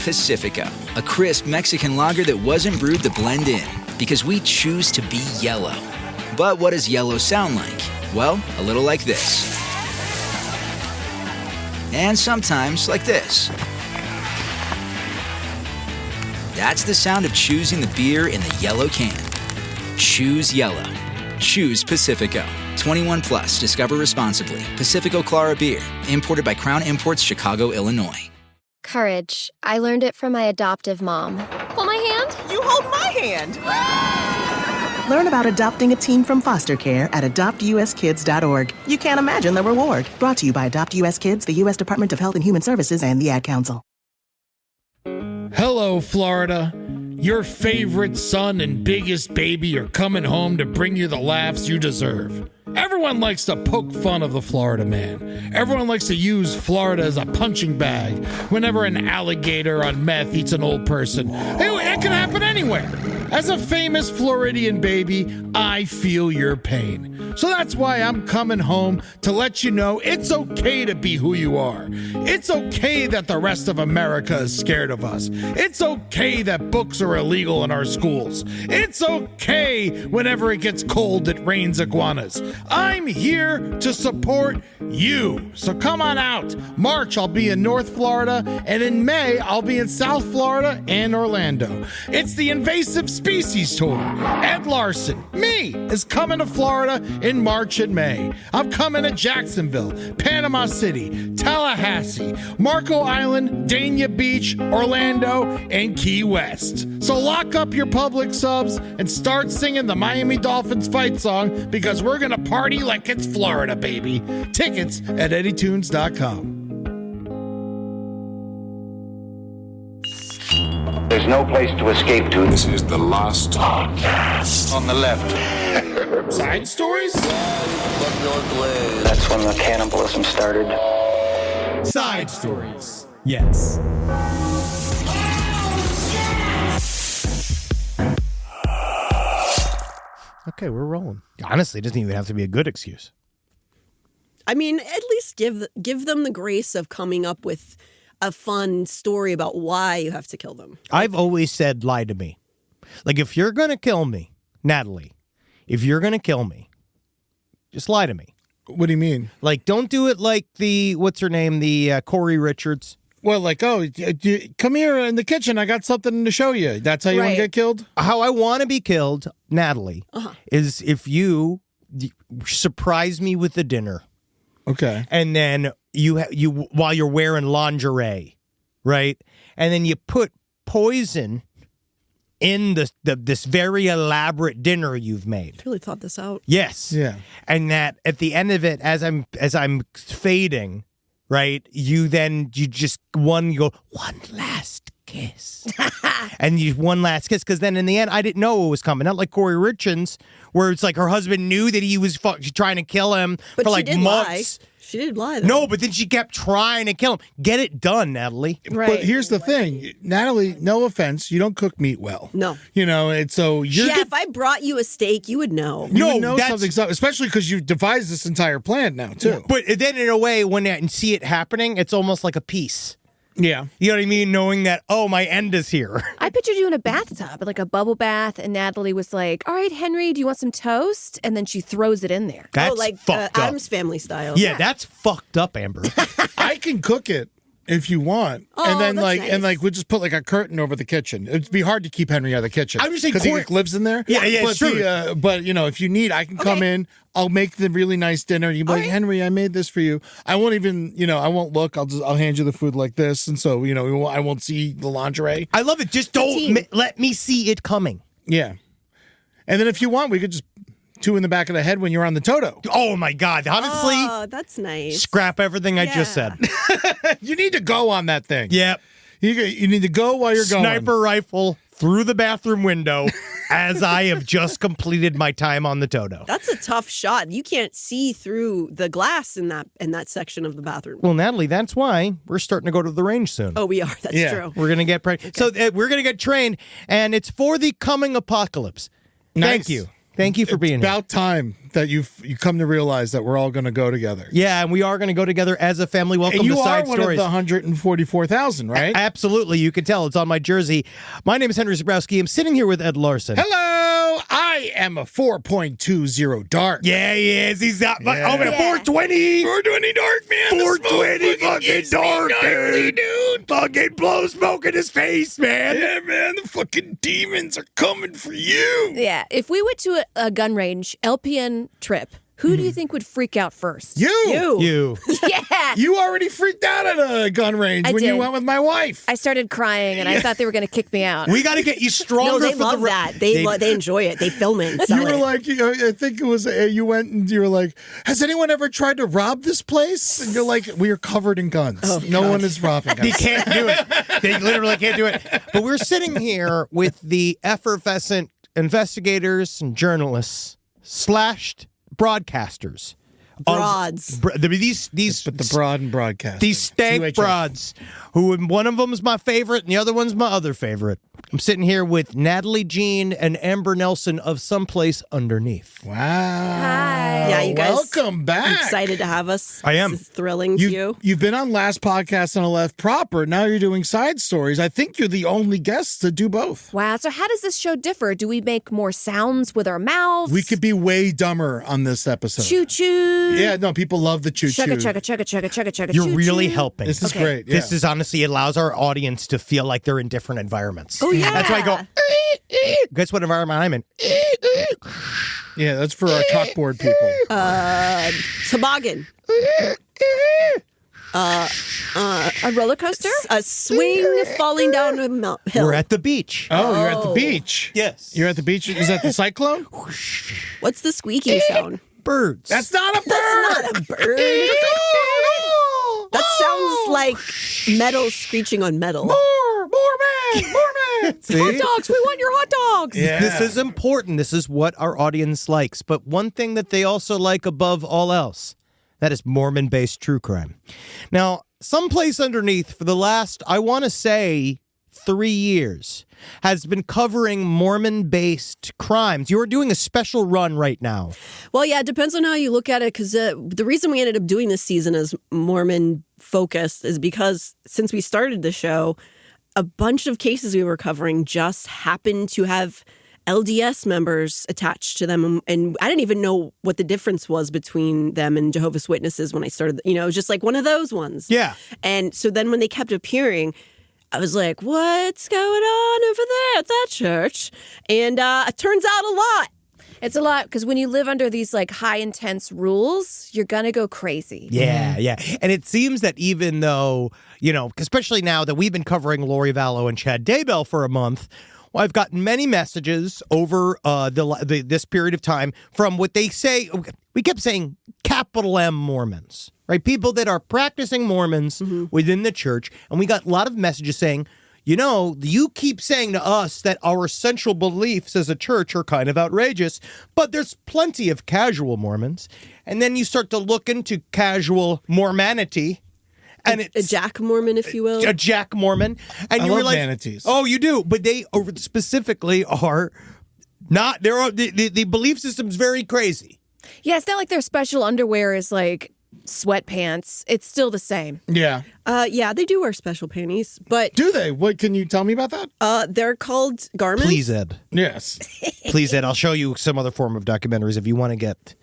Pacifico, a crisp Mexican lager that wasn't brewed to blend in, because we choose to be yellow. But what does yellow sound like? Well, a little like this. And sometimes like this. That's the sound of choosing the beer in the yellow can. Choose yellow. Choose Pacifico. 21 plus. Discover responsibly. Pacifico Clara Beer. Imported by Crown Imports, Chicago, Illinois. Courage. I learned it from my adoptive mom. Hold my hand. You hold my hand. Learn about adopting a teen from foster care at adoptuskids.org. You can't imagine the reward. Brought to you by Adopt US Kids, the U.S. Department of Health and Human Services, and the Ad Council. Hello, Florida. Your favorite son and biggest baby are coming home to bring you the laughs you deserve. Everyone likes to poke fun of the Florida man. Everyone likes to use Florida as a punching bag whenever an alligator on meth eats an old person. It can happen anywhere. As a famous Floridian baby, I feel your pain. So that's why I'm coming home to let you know it's okay to be who you are. It's okay that the rest of America is scared of us. It's okay that books are illegal in our schools. It's okay whenever it gets cold it rains iguanas. I'm here to support you. So come on out. March, I'll be in North Florida, and in May, I'll be in South Florida and Orlando. It's the Invasive Species Tour. Ed Larson, me, is coming to Florida in March and May. I'm coming to Jacksonville, Panama City, Tallahassee, Marco Island, Dania Beach, Orlando, and Key West. So lock up your public subs and start singing the Miami Dolphins fight song, because we're going to party like it's Florida, baby. Tickets at eddytunes.com. There's no place to escape to. This is the last podcast. On the left. Side stories? That's when the cannibalism started. Side stories. Yes. Okay, we're rolling. Honestly, it doesn't even have to be a good excuse. I mean, at least give them the grace of coming up with a fun story about why you have to kill them. I've always said, lie to me. Like, if you're going to kill me, Natalie, if you're going to kill me, just lie to me. What do you mean? Like, don't do it like what's her name, the Corey Richards. Well, like, come here in the kitchen. I got something to show you. That's how you want to get killed? How I want to be killed, Natalie, is if you surprise me with the dinner. Okay. And then you while you're wearing lingerie, right? And then you put poison in this very elaborate dinner you've made. I really thought this out. Yes. Yeah. And that at the end of it, as I'm fading, right? You just you go, one last kiss. And one last kiss, because then in the end, I didn't know what was coming. Not like Corey Richards, where it's like her husband knew that he was trying to kill him for like months. Lie. She did lie, though. No, but then she kept trying to kill him. Get it done, Natalie. Right. But here's the thing. Natalie, no offense, you don't cook meat well. No. You know, and so you're... Yeah, if I brought you a steak, you would know. You would know something's up, especially because you've devised this entire plan now, too. Yeah. But then in a way, when you see it happening, it's almost like a piece. Yeah. You know what I mean? Knowing that, oh, my end is here. I pictured you in a bathtub, like a bubble bath, and Natalie was like, all right, Henry, do you want some toast? And then she throws it in there. That's like fucked up. Addams Family style. Yeah, that's fucked up, Amber. I can cook it if you want. Oh, and then that's nice. we'll just put like a curtain over the kitchen. It'd be hard to keep Henry out of the kitchen. I'm just saying because he like, lives in there. Yeah, but it's true. But you know, if you need, I can come in. I'll make the really nice dinner. You be like, Henry, I made this for you. I won't even, I won't look. I'll hand you the food like this, and so I won't see the lingerie. I love it. Just don't let me see it coming. Yeah, and then if you want, we could just 2 in the back of the head when you're on the Toto. Oh my God! Honestly, that's nice. Scrap everything I just said. You need to go on that thing. Yep. You need to go while you're going. Sniper rifle through the bathroom window as I have just completed my time on the Toto. That's a tough shot. You can't see through the glass in that section of the bathroom. Well, Natalie, that's why we're starting to go to the range soon. Oh, we are. That's true. We're going to get trained. Okay. So we're going to get trained, and it's for the coming apocalypse. Nice. Thank you. Thank you for being here. About time that you come to realize that we're all going to go together. Yeah, and we are going to go together as a family. Welcome and to Side You are one Stories. of the 144,000, right? Absolutely. You can tell. It's on my jersey. My name is Henry Zabrowski. I'm sitting here with Ed Larson. Hello! I am a 4.20 dark. Yeah, he is. He's got my Yeah. 420. 420 dark, man. 420 fucking dark, dude. Fucking blow smoke in his face, man. Yeah, man. The fucking demons are coming for you. Yeah. If we went to a gun range, LPN trip, who do you think would freak out first? You. Yeah. You already freaked out at a gun range I when you did. went with my wife. I started crying, and I thought they were going to kick me out. We got to get you stronger. No, they for love the that. They enjoy it. They film it and sell You were it. like, I think it was, you went and you were like, has anyone ever tried to rob this place? And you're like, we are covered in guns. No one is robbing us. They can't do it. They literally can't do it. But we're sitting here with the effervescent investigators and journalists / broadcasters. Broads. These But the broad and broadcast. These stank UHF. broads, who one of them is my favorite and the other one's my other favorite. I'm sitting here with Natalie Jean and Amber Nelson of Someplace Underneath. Wow. Hi. Yeah, you guys. Welcome back. I'm excited to have us. I am. This is thrilling to you. You've been on last podcast on the left proper. Now you're doing side stories. I think you're the only guest to do both. Wow. So how does this show differ? Do we make more sounds with our mouths? We could be way dumber on this episode. Choo-choo. Yeah, no, people love the choo-choo. Chugga, chugga, chugga, chugga, chugga, chugga. You're choo-choo. really helping. This is Okay. great. Yeah. This is honestly allows our audience to feel like they're in different environments. Oh, yeah. That's why I go, guess what environment I'm in? Yeah, that's for our chalkboard people. Toboggan. A roller coaster? A swing falling down a hill. We're at the beach. Oh, you're at the beach. Yes. You're at the beach. Is that the cyclone? What's the squeaking sound? Birds. That's not a bird. That's not a bird. That sounds like metal screeching on metal. More man. See? Hot dogs. We want your hot dogs. Yeah. This is important. This is what our audience likes. But one thing that they also like above all else, that is Mormon-based true crime. Now, Someplace Underneath for the last, I want to say, 3 years, has been covering Mormon-based crimes. You're doing a special run right now. Well, yeah, it depends on how you look at it, because the reason we ended up doing this season as Mormon-focused is because since we started the show, a bunch of cases we were covering just happened to have LDS members attached to them. And I didn't even know what the difference was between them and Jehovah's Witnesses when I started. You know, it was just like one of those ones. Yeah. And so then when they kept appearing, I was like, what's going on over there at that church? And it turns out a lot. It's a lot because when you live under these like high intense rules, you're going to go crazy. Yeah. And it seems that even though, you know, especially now that we've been covering Lori Vallow and Chad Daybell for a month, well, I've gotten many messages over this period of time from what they say. We kept saying capital M Mormons, right? People that are practicing Mormons within the church. And we got a lot of messages saying, you know, you keep saying to us that our essential beliefs as a church are kind of outrageous, but there's plenty of casual Mormons. And then you start to look into casual Mormonity. And A Jack Mormon, if you will. A Jack Mormon. And I you love realize, manatees. Oh, you do. But they specifically are not, the belief system's very crazy. Yeah, it's not like their special underwear is like sweatpants. It's still the same. Yeah. Yeah, they do wear special panties, but Do they? What can you tell me about that? they're called garments. Please, Ed. Yes. Please, Ed. I'll show you some other form of documentaries if you want to get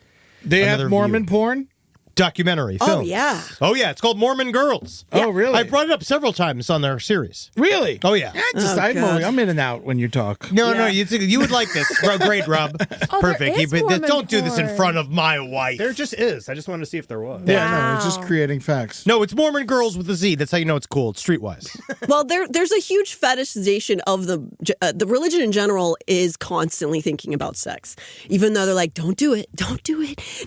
They have Another Mormon view. porn? documentary Oh, films. yeah. Oh, yeah. It's called Mormon Girls. Oh, really? I brought it up several times on their series. Really? Oh, yeah. I'm in and out when you talk. No, you would like this. Great, Rob. Oh, Perfect. there is Mormon Don't do this in porn. front of my wife. There just is. I just wanted to see if there was. Yeah, no, Wow. it's just creating facts. No, it's Mormon Girls with a Z. That's how you know it's cool. It's streetwise. Well, there's a huge fetishization of the religion in general is constantly thinking about sex, even though they're like, don't do it,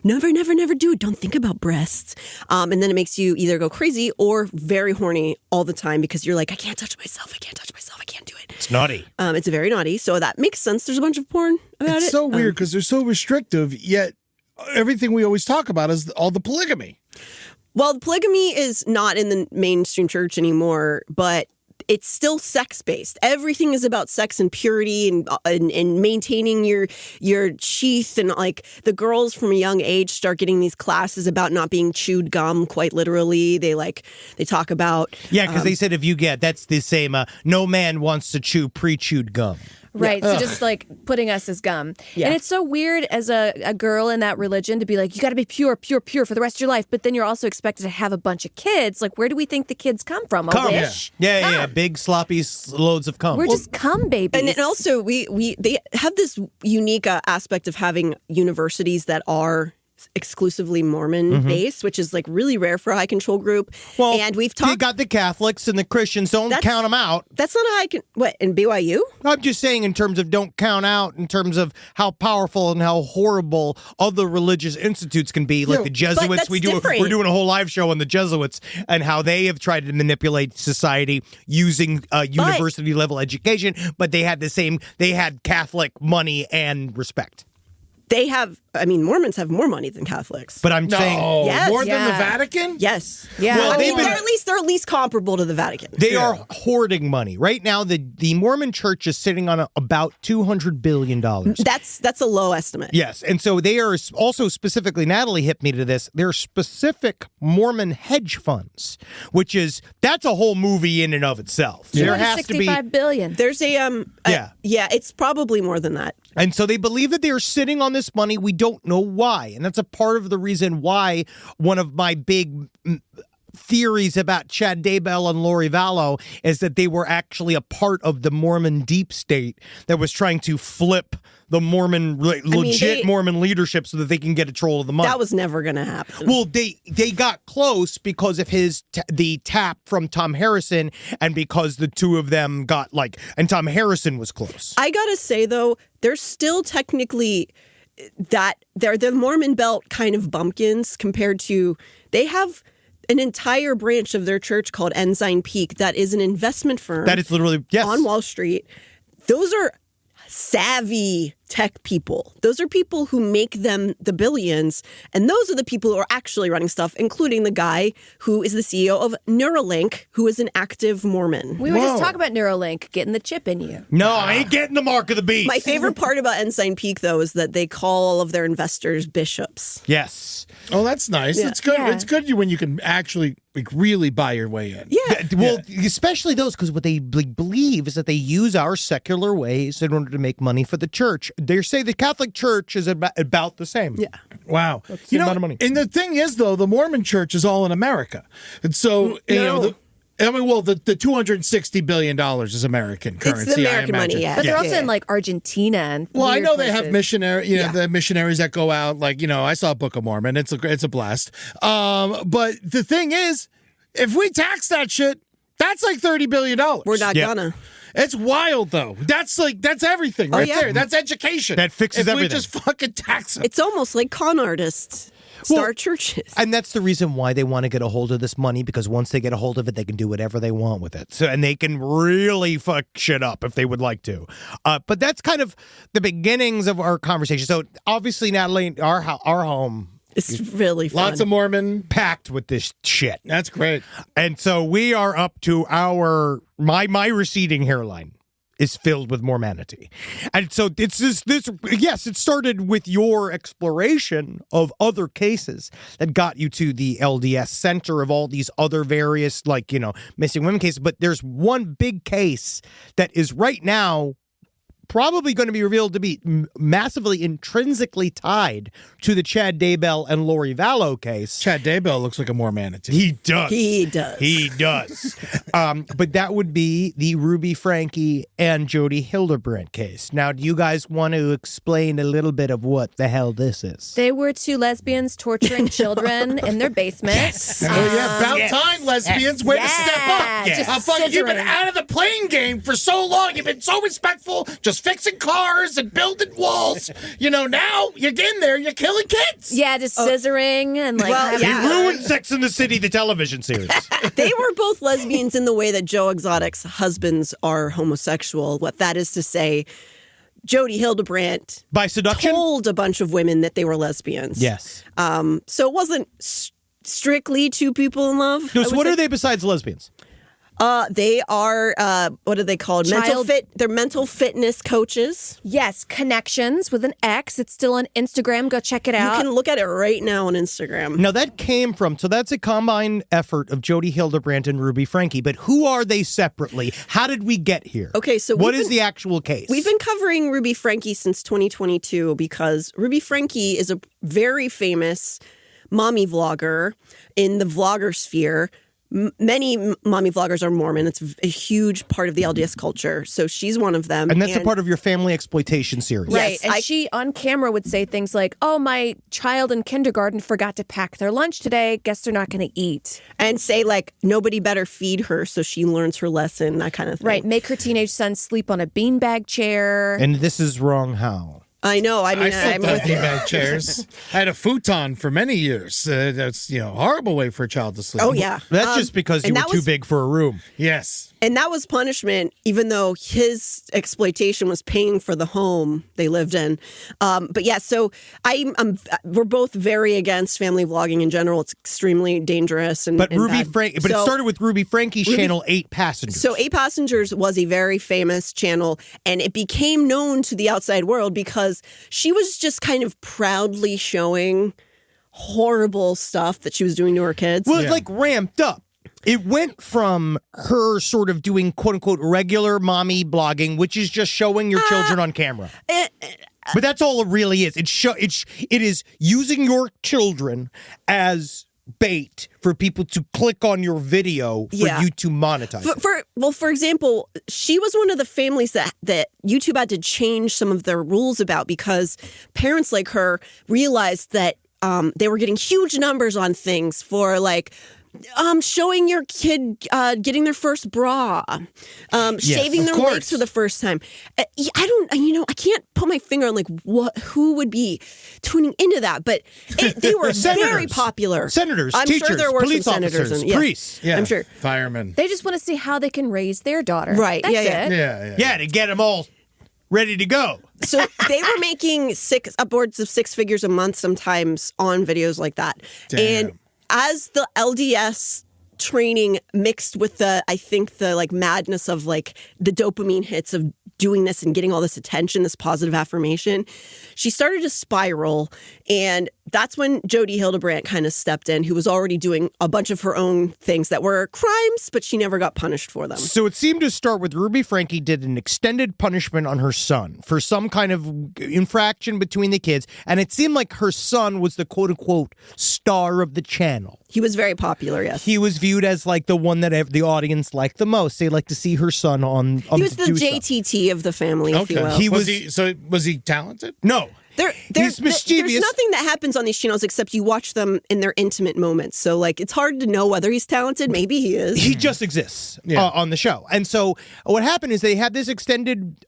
never do it, don't think about breasts, and then it makes you either go crazy or very horny all the time because you're like, I can't touch myself, I can't do it. It's naughty. It's very naughty, so that makes sense. There's a bunch of porn about It's it. so weird because they're so restrictive, yet everything we always talk about is all the polygamy. Well, polygamy is not in the mainstream church anymore, but it's still sex-based. Everything is about sex and purity and maintaining your sheath. And like the girls from a young age start getting these classes about not being chewed gum, quite literally. They talk about... Yeah, because they said that's the same, no man wants to chew pre-chewed gum. Right, so just like putting us as gum. Yeah. And it's so weird as a girl in that religion to be like, you got to be pure for the rest of your life. But then you're also expected to have a bunch of kids. Like, where do we think the kids come from? A wish? Yeah. Big sloppy loads of cum. We're just cum babies. And also, they have this unique aspect of having universities that are exclusively Mormon based, which is like really rare for a high control group. Well, and we've talked. You got the Catholics and the Christians. Don't count them out. That's not a high. What in BYU? I'm just saying, in terms of don't count out, in terms of how powerful and how horrible other religious institutes can be, like the Jesuits. We're doing a whole live show on the Jesuits and how they have tried to manipulate society using university level education, but they had Catholic money and respect. They have, Mormons have more money than Catholics. But I'm saying more than the Vatican? Yes. Yeah. Well, they're at least comparable to the Vatican. They are hoarding money. Right now, the Mormon church is sitting on about $200 billion. That's a low estimate. Yes. And so they are also specifically, Natalie hit me to this, they're specific Mormon hedge funds, that's a whole movie in and of itself. Yeah. There has to be $65 billion. There's it's probably more than that. And so they believe that they are sitting on this money. We don't know why. And that's a part of the reason why one of my big theories about Chad Daybell and Lori Vallow is that they were actually a part of the Mormon deep state that was trying to flip the Mormon, Mormon leadership so that they can get control of the money. That was never going to happen. Well, they got close because of the tap from Tom Harrison, and because the two of them got and Tom Harrison was close. I got to say, though, they're still technically that they're the Mormon Belt kind of bumpkins compared to, they have an entire branch of their church called Ensign Peak that is an investment firm. That is literally, on Wall Street. Those are savvy tech people. Those are people who make them the billions. And those are the people who are actually running stuff, including the guy who is the CEO of Neuralink, who is an active Mormon. We were just talking about Neuralink, getting the chip in you. No, I ain't getting the mark of the beast. My favorite part about Ensign Peak, though, is that they call all of their investors bishops. Yes. Oh, that's nice. Yeah. It's good. Yeah. It's good when you can actually really buy your way in. Yeah. Well, especially those, because what they believe is that they use our secular ways in order to make money for the church. They say the Catholic Church is about the same. Yeah. Wow. That's the amount of money. And the thing is, though, the Mormon Church is all in America. And so, the $260 billion is American currency. It's the American I imagine. money, yeah. But they're also in Argentina and Well, I know weird they have places. missionary, the missionaries that go out. I saw Book of Mormon. It's a blast. But the thing is, if we tax that shit, that's like $30 billion. We're not gonna. It's wild, though. That's everything right there. That's education. That fixes everything. If we just fucking tax them. It's almost like con artists start churches. And that's the reason why they want to get a hold of this money, because once they get a hold of it, they can do whatever they want with it. And they can really fuck shit up if they would like to. But that's kind of the beginnings of our conversation. So obviously, Natalie, our home, it's really fun. Lots of Mormon packed with this shit. That's great. And so we are up to my receding hairline is filled with Mormonity. And so it's it started with your exploration of other cases that got you to the LDS center of all these other various, missing women cases. But there's one big case that is right now probably going to be revealed to be massively intrinsically tied to the Chad Daybell and Lori Vallow case. Chad Daybell looks like a Mormonity. He does. He does. But that would be the Ruby Franke and Jodi Hildebrandt case. Now, do you guys want to explain a little bit of what the hell this is? They were two lesbians torturing children in their basement. Yes. About time, lesbians. Way to step up. Just You've been scissoring. out of the playing game for so long. You've been so respectful, just fixing cars and building walls. Now you're getting there. You're killing kids. Yeah, just scissoring and He ruined Sex and the City, the television series. They were both lesbians in the way that Joe Exotic's husbands are homosexual. What that is to say, Jodi Hildebrandt by seduction told a bunch of women that they were lesbians. Yes. So it wasn't strictly two people in love. No, so what are they besides lesbians? They are, what are they called? They're mental fitness coaches. Yes, Connections with an X. It's still on Instagram. Go check it out. You can look at it right now on Instagram. Now, that came from, so that's a combined effort of Jodi Hildebrandt and Ruby Franke, but who are they separately? How did we get here? Okay, so what is the actual case? We've been covering Ruby Franke since 2022 because Ruby Franke is a very famous mommy vlogger in the vlogger sphere. Many mommy vloggers are Mormon. It's a huge part of the LDS culture. So she's one of them. And that's a part of your family exploitation series. Right. And she, on camera, would say things like, oh, my child in kindergarten forgot to pack their lunch today. Guess they're not going to eat. And say, like, nobody better feed her so she learns her lesson, that kind of thing. Right. Make her teenage son sleep on a beanbag chair. And this is wrong how? I know. I mean, I'm with beanbag chairs. I had a futon for many years. That's a horrible way for a child to sleep. Oh yeah, that's just because you were too big for a room. Yes, and that was punishment, even though his exploitation was paying for the home they lived in. But yeah, so we're both very against family vlogging in general. It's extremely dangerous and Ruby bad. Franke. But it started with Ruby Franke's channel, 8 Passengers. So 8 Passengers was a very famous channel, and it became known to the outside world because she was just kind of proudly showing horrible stuff that she was doing to her kids. Well, it ramped up. It went from her sort of doing quote unquote regular mommy blogging, which is just showing your children on camera. But that's all it really is. It is using your children as bait for people to click on your video for you to monetize. For example, she was one of the families that YouTube had to change some of their rules about because parents like her realized that they were getting huge numbers on things for like showing your kid getting their first bra, shaving their legs for the first time. I can't put my finger on like who would be tuning into that, but they were very popular. Senators, I'm teachers, sure there were police some senators officers, and priests. I'm sure. Firemen. They just want to see how they can raise their daughter. Right. That's it. Yeah, to get them all ready to go. So they were making upwards of 6 figures a month sometimes on videos like that. Damn. And as the LDS training mixed with the madness of like the dopamine hits of doing this and getting all this attention, this positive affirmation, she started to spiral. And that's when Jodi Hildebrandt kind of stepped in, who was already doing a bunch of her own things that were crimes, but she never got punished for them. So it seemed to start with Ruby Franke did an extended punishment on her son for some kind of infraction between the kids. And it seemed like her son was the quote unquote star of the channel. He was very popular, yes. He was viewed as like the one that the audience liked the most. They like to see her son on he was the JTT of the family, if you will. Was he talented? No. He's mischievous. There's nothing that happens on these channels except you watch them in their intimate moments. So, like, it's hard to know whether he's talented. Maybe he is. He just exists on the show. And so what happened is they had this extended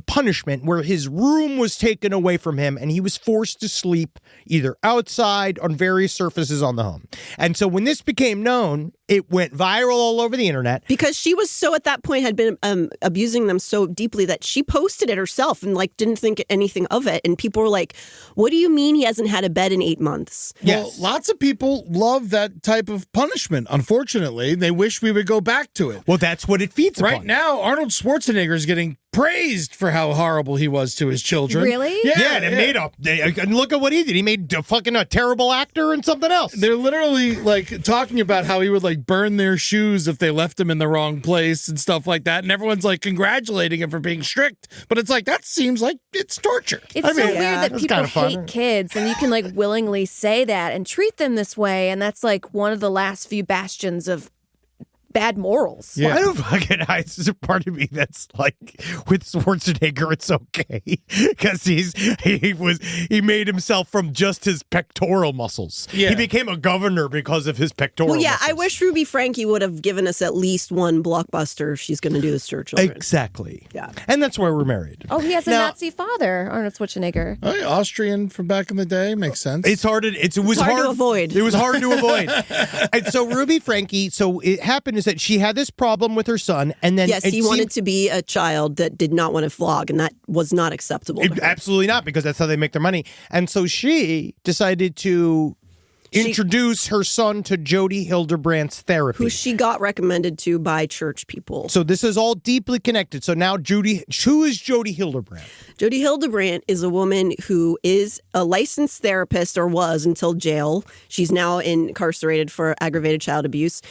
punishment where his room was taken away from him and he was forced to sleep either outside on various surfaces on the home. And so when this became known, it went viral all over the internet. Because she was at that point had been abusing them so deeply that she posted it herself and like didn't think anything of it. And people were like, what do you mean he hasn't had a bed in 8 months? Well, lots of people love that type of punishment. Unfortunately, they wish we would go back to it. Well, that's what it feeds upon. Right now, Arnold Schwarzenegger is getting praised for how horrible he was to his children. Really? Yeah, and look at what he did. He made a terrible actor and something else. They're literally like talking about how he would like burn their shoes if they left him in the wrong place and stuff like that. And everyone's like congratulating him for being strict. But it's like, that seems like it's torture. It's so weird that people hate kids and you can like willingly say that and treat them this way. And that's like one of the last few bastions of bad morals. Yeah. I don't fucking know. There's a part of me that's like, with Schwarzenegger, it's okay because he made himself from just his pectoral muscles. Yeah. He became a governor because of his pectoral muscles. I wish Ruby Franke would have given us at least one blockbuster if she's going to do this to her children. Exactly. Yeah. And that's why we're married. Oh, he has a Nazi father, Arnold Schwarzenegger. Oh, yeah, Austrian from back in the day. Makes sense. It's hard to avoid. It was hard to avoid. And so Ruby Franke, so it happened is that she had this problem with her son, and then he wanted to be a child that did not want to vlog, and that was not acceptable. Absolutely not, because that's how they make their money. And so she decided to introduce her son to Jodi Hildebrandt's therapy. Who she got recommended to by church people. So this is all deeply connected. So now who is Jodi Hildebrandt? Jodi Hildebrandt is a woman who is a licensed therapist, or was until jail. She's now incarcerated for aggravated child abuse.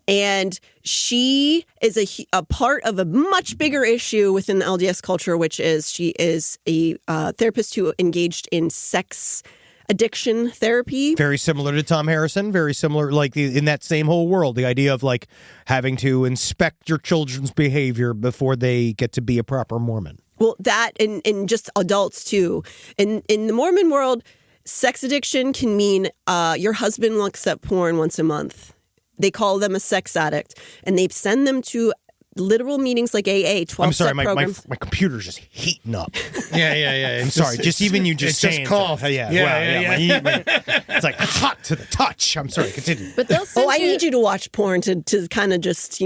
And she is a part of a much bigger issue within the LDS culture, which is she is a therapist who engaged in sex addiction therapy. Very similar to Tom Harrison, very similar, like in that same whole world, the idea of like having to inspect your children's behavior before they get to be a proper Mormon. Well, that and just adults too. In the Mormon world, sex addiction can mean your husband looks at porn once a month. They call them a sex addict, and they send them to literal meetings like AA, 12-step I'm sorry, programs. my computer's just heating up. Yeah. I'm sorry, just even you just saying. Just cough. Yeah. It's like hot to the touch. I'm sorry, continue. But they'll send I need you to watch porn to kind of just,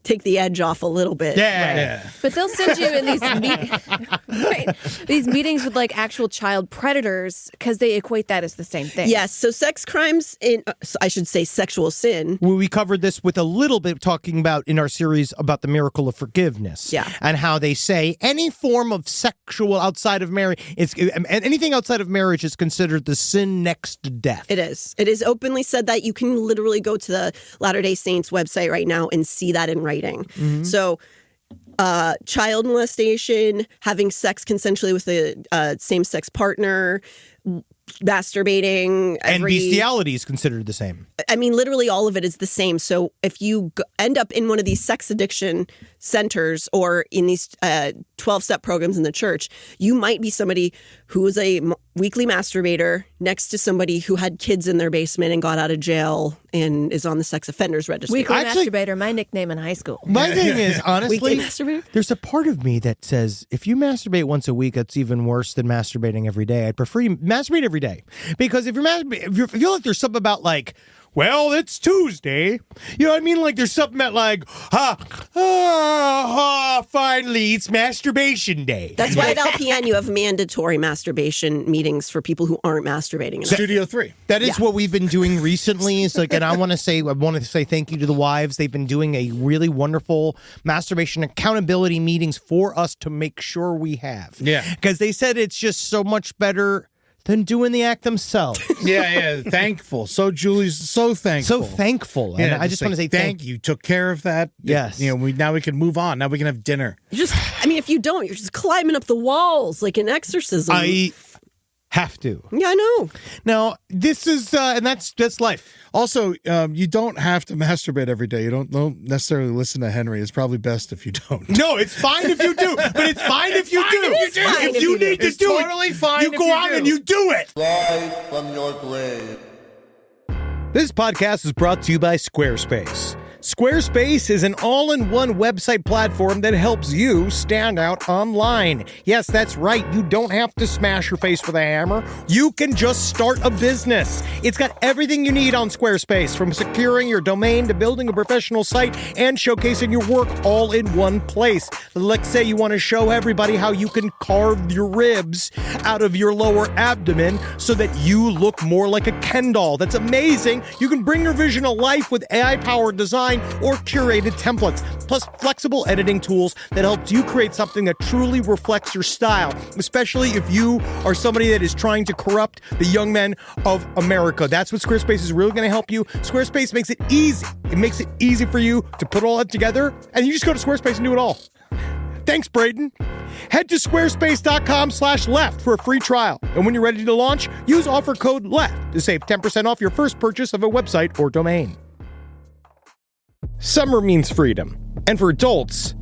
take the edge off a little bit. Yeah. But they'll send you in these meetings with like actual child predators because they equate that as the same thing. Yes. So sex crimes, I should say sexual sin. Well, we covered this with a little bit talking about in our series about the miracle of forgiveness. Yeah. And how they say any form of sexual outside of marriage, anything outside of marriage is considered the sin next to death. It is. It is openly said that. You can literally go to the Latter-day Saints website right now and see that in writing. Mm-hmm. So child molestation, having sex consensually with a same-sex partner, masturbating. And bestiality is considered the same. I mean, literally all of it is the same. So if you end up in one of these sex addiction centers or in these 12-step programs in the church, you might be somebody who is a weekly masturbator next to somebody who had kids in their basement and got out of jail and is on the sex offenders registry. Weekly masturbator, my nickname in high school. My thing is, honestly, there's a part of me that says if you masturbate once a week, that's even worse than masturbating every day. I'd prefer you masturbate every day. Because if you feel like there's something about like, well, it's Tuesday. You know what I mean? Like there's something about like, finally, it's masturbation day. That's why at LPN you have mandatory masturbation meetings for people who aren't masturbating enough. Studio 3. That is what we've been doing recently. It's like, and I want to say thank you to the wives. They've been doing a really wonderful masturbation accountability meetings for us to make sure we have. Yeah. Because they said it's just so much better than doing the act themselves. Yeah. Thankful. So Julie's so thankful. So thankful. And I just want to say thank you. Took care of that. Yes. Now we can move on. Now we can have dinner. If you don't, you're just climbing up the walls like an exorcism. I have to. Yeah, I know. Now, this is, and that's life. Also, you don't have to masturbate every day. You don't necessarily listen to Henry. It's probably best if you don't. No, it's fine if you do, but it's fine if you do. If you need to do it, totally fine. You go out and you do it. Rise from your grave. This podcast is brought to you by Squarespace. Squarespace is an all-in-one website platform that helps you stand out online. Yes, that's right. You don't have to smash your face with a hammer. You can just start a business. It's got everything you need on Squarespace, from securing your domain to building a professional site and showcasing your work all in one place. Let's say you want to show everybody how you can carve your ribs out of your lower abdomen so that you look more like a Ken doll. That's amazing. You can bring your vision to life with AI-powered design or curated templates, plus flexible editing tools that helps you create something that truly reflects your style, especially if you are somebody that is trying to corrupt the young men of America. That's what Squarespace is really going to help you. Squarespace makes it easy. It makes it easy for you to put all that together, and you just go to Squarespace and do it all. Thanks, Braden. Head to squarespace.com/left for a free trial. And when you're ready to launch, use offer code LEFT to save 10% off your first purchase of a website or domain. Summer means freedom. And for adults,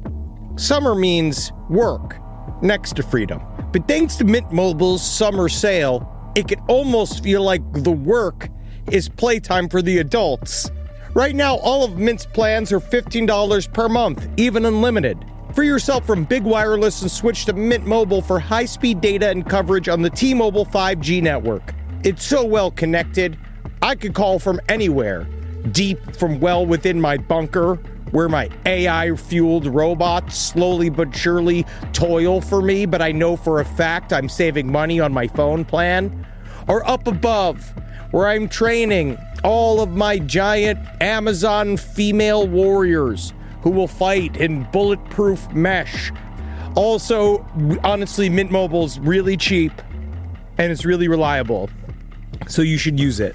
summer means work next to freedom. But thanks to Mint Mobile's summer sale, it can almost feel like the work is playtime for the adults. Right now, all of Mint's plans are $15 per month, even unlimited. Free yourself from Big Wireless and switch to Mint Mobile for high-speed data and coverage on the T-Mobile 5G network. It's so well connected, I could call from anywhere. Deep from well within my bunker, where my AI-fueled robots slowly but surely toil for me, but I know for a fact I'm saving money on my phone plan. or up above, where I'm training all of my giant Amazon female warriors who will fight in bulletproof mesh. Also, honestly, Mint Mobile's really cheap and it's really reliable, so you should use it.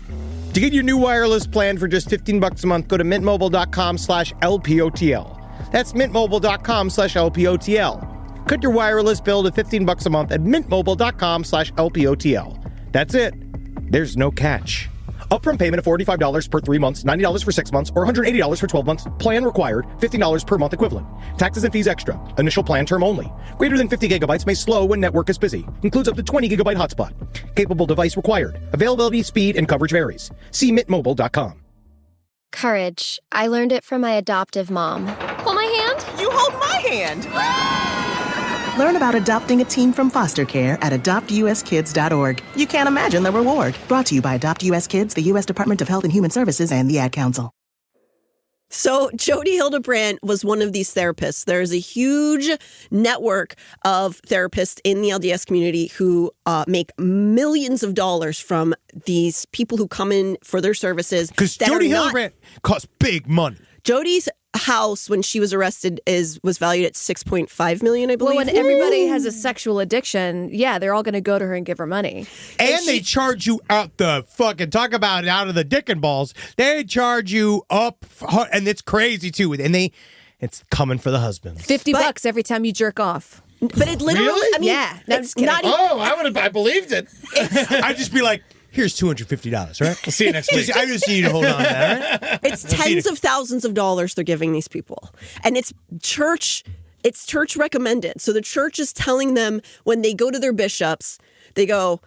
To get your new wireless plan for just $15 a month, go to mintmobile.com/LPOTL. That's mintmobile.com/LPOTL. Cut your wireless bill to $15 a month at mintmobile.com/LPOTL. That's it. There's no catch. Upfront payment of $45 per 3 months, $90 for 6 months, or $180 for 12 months. Plan required, $15 per month equivalent. Taxes and fees extra. Initial plan term only. Greater than 50 gigabytes may slow when network is busy. Includes up to 20 gigabyte hotspot. Capable device required. Availability, speed, and coverage varies. See mintmobile.com. Courage. I learned it from my adoptive mom. Hold my hand. You hold my hand. Learn about adopting a teen from foster care at adoptuskids.org. You can't imagine the reward. Brought to you by Adopt US Kids, the U.S. Department of Health and Human Services, and the Ad Council. So Jodi Hildebrandt was one of these therapists. There's a huge network of therapists in the LDS community who make millions of dollars from these people who come in for their services. Because Jodi Hildebrandt costs big money. Jodi's house, when she was arrested, was valued at $6.5 million, I believe. Well, when everybody has a sexual addiction, yeah, they're all going to go to her and give her money. And they charge you out the fucking, talk about out of the dick and balls. They charge you up, and it's crazy too. And it's coming for the husbands. $50 every time you jerk off. But it literally, Really? I mean, Yeah. No, it's not even, I believed it. I'd just be like, here's $250, right? We'll see you next week. I just need you to hold on to that, right? it's tens of thousands of dollars they're giving these people. And it's church recommended. So the church is telling them when they go to their bishops, they go,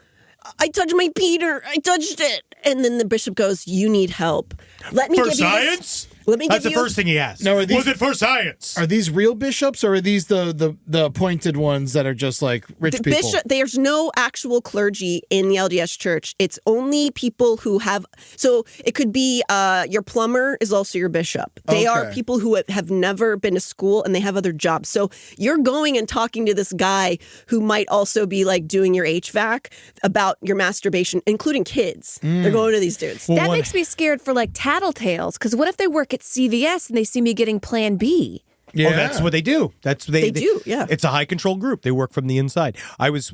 I touched my Peter. I touched it. And then the bishop goes, you need help. Let me For give science? You this. Let me That's give the first thing he asked. No, was it for science? Are these real bishops or are these the appointed ones that are just like rich people? There's no actual clergy in the LDS church. It's only people who have. So it could be your plumber is also your bishop. They are people who have never been to school and they have other jobs. So you're going and talking to this guy who might also be like doing your HVAC about your masturbation, including kids. They're going to these dudes. That makes me scared for like tattletales. Because what if they work at CVS and they see me getting Plan B? Yeah. Oh, that's what they do. That's what they do. Yeah, it's a high control group. They work from the inside. That was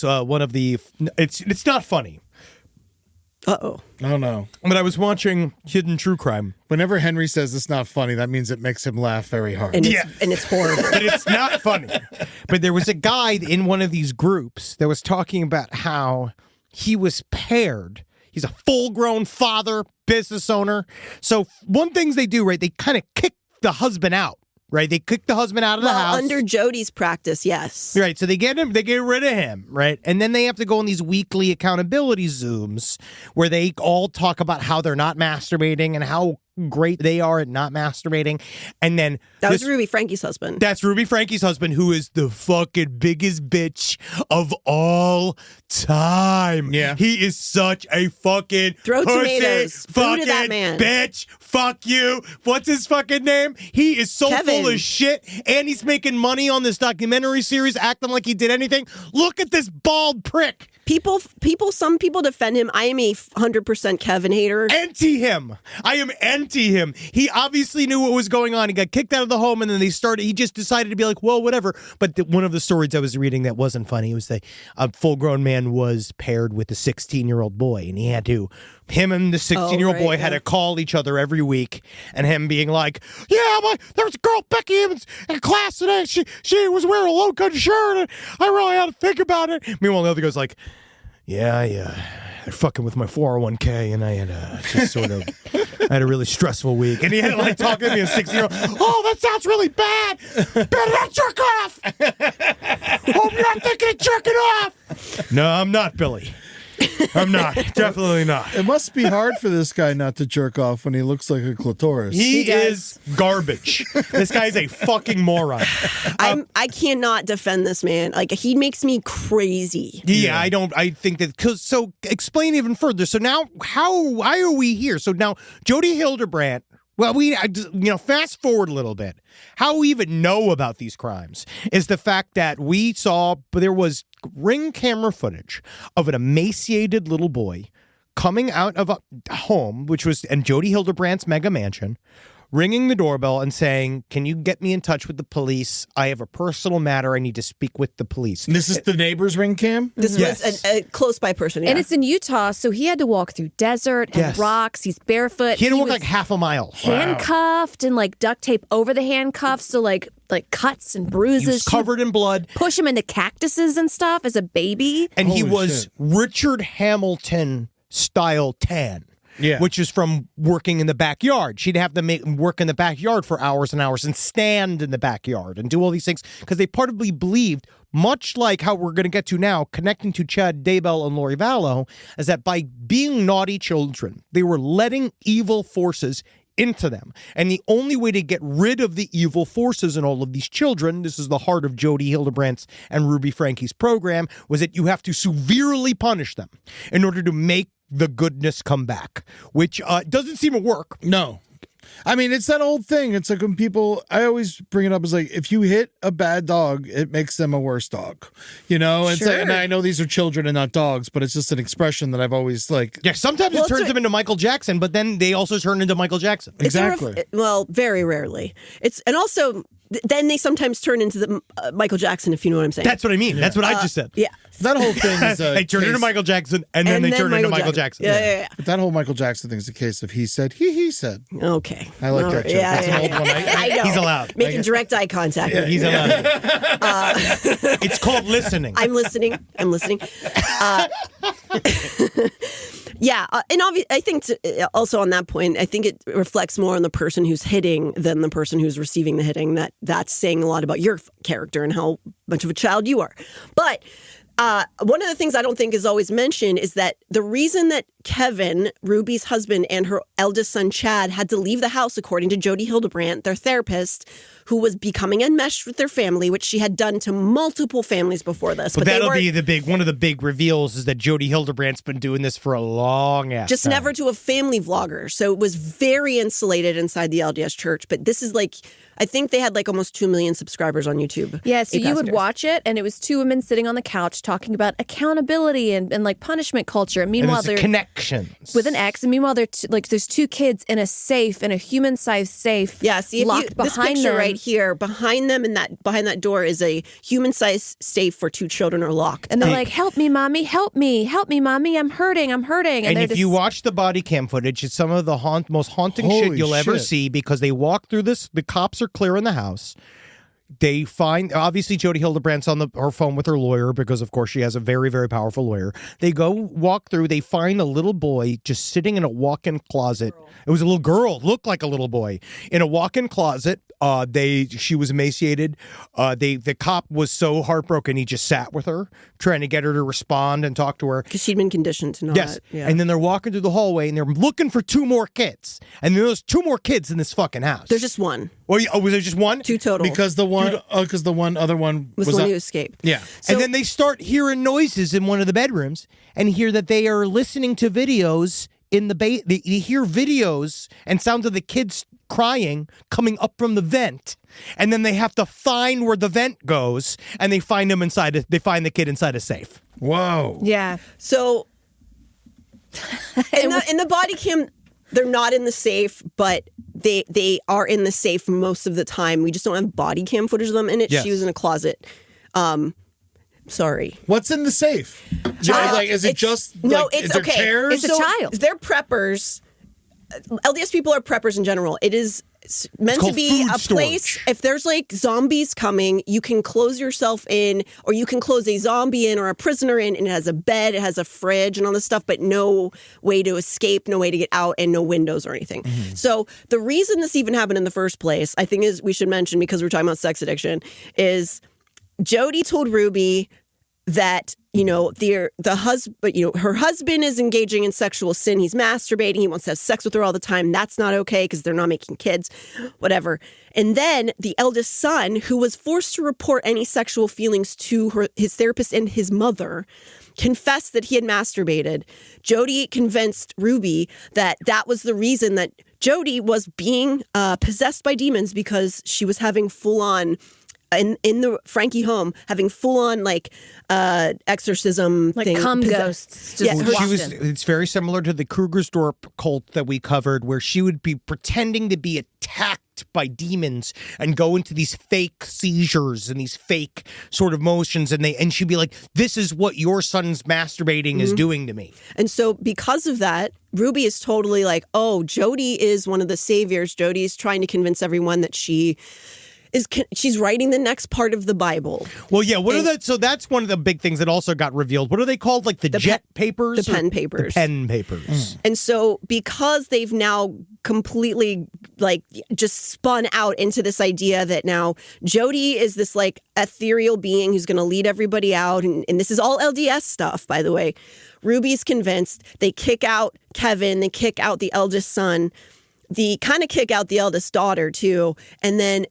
one of the. It's not funny. Oh no! But I was watching Hidden True Crime. Whenever Henry says it's not funny, that means it makes him laugh very hard. And it's horrible. But it's not funny. But there was a guy in one of these groups that was talking about how he was paired. He's a full-grown father, business owner. So one things they do, right, they kind of kick the husband out, right? They kick the husband out of the house. Under Jodi's practice, yes. Right, so they get rid of him, right? And then they have to go on these weekly accountability Zooms where they all talk about how they're not masturbating and how great they are at not masturbating. And then that was Ruby Franke's husband. That's Ruby Franke's husband, who is the fucking biggest bitch of all time. Yeah. He is such a fucking throw pussy, tomatoes. fucking that man. bitch. Fuck you. What's his fucking name? He is so Kevin. full of shit, and he's making money on this documentary series, acting like he did anything. Look at this bald prick. Some people defend him. I am a 100% Kevin hater. Anti him. I am anti him. He obviously knew what was going on. He got kicked out of the home, and then he just decided to be like, well, whatever. But one of the stories I was reading that wasn't funny was that a full-grown man was paired with a 16-year-old boy, and him and the 16-year-old boy had to call each other every week, and him being like, yeah, there was a girl, Becky Evans, in class today. She was wearing a low-cut shirt, and I really had to think about it. Meanwhile, the other guy's like, yeah, they're fucking with my 401k, and I had a really stressful week. And he had to like talk to me, a 16-year-old. Oh, that sounds really bad. Better not jerk off. Hope you're not thinking of jerking off. No, I'm not, Billy. I'm not. Definitely not. It must be hard for this guy not to jerk off when he looks like a clitoris. He is garbage. This guy's a fucking moron. I cannot defend this man. Like, he makes me crazy. Yeah, I think that, so explain even further. So now, why are we here? So now, Jodi Hildebrandt Well, fast forward a little bit. How we even know about these crimes is the fact that we saw there was ring camera footage of an emaciated little boy coming out of a home, which was in Jodi Hildebrandt's mega mansion, ringing the doorbell and saying, "Can you get me in touch with the police? I have a personal matter. I need to speak with the police." And this is the neighbor's ring cam? This was a close by person. Yeah. And it's in Utah, so he had to walk through desert and rocks. He's barefoot. He had to walk like half a mile. Handcuffed and like duct tape over the handcuffs. So like cuts and bruises. He was covered in blood. Push him into cactuses and stuff as a baby. And he was Richard Hamilton style tan. Yeah. Which is from working in the backyard. She'd have to work in the backyard for hours and hours and stand in the backyard and do all these things because they partly believed, much like how we're going to get to now, connecting to Chad Daybell and Lori Vallow, is that by being naughty children, they were letting evil forces into them. And the only way to get rid of the evil forces in all of these children, this is the heart of Jodi Hildebrandt's and Ruby Franke's program, was that you have to severely punish them in order to make the goodness come back, which doesn't seem to work. No. I mean, it's that old thing. It's like when people, I always bring it up as like, if you hit a bad dog, it makes them a worse dog. You know? It's like, and I know these are children and not dogs, but it's just an expression that I've always like. Yeah, sometimes it turns them into Michael Jackson, but then they also turn into Michael Jackson. Exactly. Well, very rarely. And also, then they sometimes turn into the Michael Jackson, if you know what I'm saying. That's what I mean. Yeah. That's what I just said. Yeah. That whole thing is they turn into Michael Jackson, and then they turn into Michael Jackson. Yeah. But that whole Michael Jackson thing is a case of he said, he said. Okay. I like that joke. That's an old one. I know. He's allowed. Making direct eye contact. Yeah, he's allowed. It's called listening. I'm listening. Yeah, and I think also on that point, I think it reflects more on the person who's hitting than the person who's receiving the hitting. That's saying a lot about your character and how much of a child you are. But one of the things I don't think is always mentioned is that the reason that Kevin, Ruby's husband, and her eldest son, Chad, had to leave the house, according to Jodi Hildebrandt, their therapist, who was becoming enmeshed with their family, which she had done to multiple families before this. But that'll be one of the big reveals is that Jodi Hildebrandt's been doing this for a long ass Just time. Never to a family vlogger. So it was very insulated inside the LDS church. But this is like, I think they had like almost 2 million subscribers on YouTube. Yeah, so you would watch it, and it was two women sitting on the couch talking about accountability and like punishment culture. And meanwhile, they're connections with an X. And meanwhile, there's two kids in a safe, in a human-sized safe. Yeah, see, locked behind this picture them. right here, behind them, and behind that door is a human-sized safe where 2 children are locked. And they're like, "Help me, mommy! Help me, mommy! I'm hurting! I'm hurting!" And if you watch the body cam footage, it's some of the most haunting shit you'll ever see because they walk through this. The cops are clearing the house. They find, obviously, Jodi Hildebrandt's on her phone with her lawyer because, of course, she has a very, very powerful lawyer. They go walk through. They find a little boy just sitting in a walk-in closet. It was a little girl, looked like a little boy, in a walk-in closet. She was emaciated. The cop was so heartbroken, he just sat with her, trying to get her to respond and talk to her. Because she'd been conditioned to not. Yes. Yeah. And then they're walking through the hallway, and they're looking for 2 more kids. And there's 2 more kids in this fucking house. There's just one. Was there just one? 2 total. Because the other one was the one who escaped. Yeah. So, and then they start hearing noises in one of the bedrooms and hear that they are listening to videos in the they hear videos and sounds of the kids crying coming up from the vent. And then they have to find where the vent goes, and they find them inside. They find the kid inside a safe. Whoa. Yeah. So in the body cam, they're not in the safe, but they are in the safe most of the time. We just don't have body cam footage of them in it. Yes. She was in a closet. Sorry. What's in the safe? Is it just no? It's okay. Chairs? It's a child. They're preppers. LDS people are preppers in general. It is meant to be a place. If there's like zombies coming, you can close yourself in, or you can close a zombie in or a prisoner in, and it has a bed, it has a fridge and all this stuff, but no way to escape, no way to get out, and no windows or anything. Mm-hmm. So the reason this even happened in the first place, I think, is we should mention, because we're talking about sex addiction, is Jodi told Ruby that, the husband, her husband is engaging in sexual sin. He's masturbating. He wants to have sex with her all the time. That's not okay because they're not making kids, whatever. And then the eldest son, who was forced to report any sexual feelings to his therapist and his mother, confessed that he had masturbated. Jodi convinced Ruby that was the reason that Jodi was being possessed by demons because she was having full on in the Franke home, having full on exorcism, like thing. cum ghosts. It's very similar to the Krugersdorp cult that we covered, where she would be pretending to be attacked by demons and go into these fake seizures and these fake sort of motions, and she'd be like, "This is what your son's masturbating is doing to me." And so, because of that, Ruby is totally like, "Oh, Jodi is one of the saviors. Jodi is trying to convince everyone that she's writing the next part of the Bible." Well, yeah. So that's one of the big things that also got revealed. What are they called? Like the jet papers? The pen papers. The pen papers. And so because they've now completely just spun out into this idea that now Jodi is this ethereal being who's going to lead everybody out. And this is all LDS stuff, by the way. Ruby's convinced. They kick out Kevin. They kick out the eldest son. They kind of kick out the eldest daughter, too. And then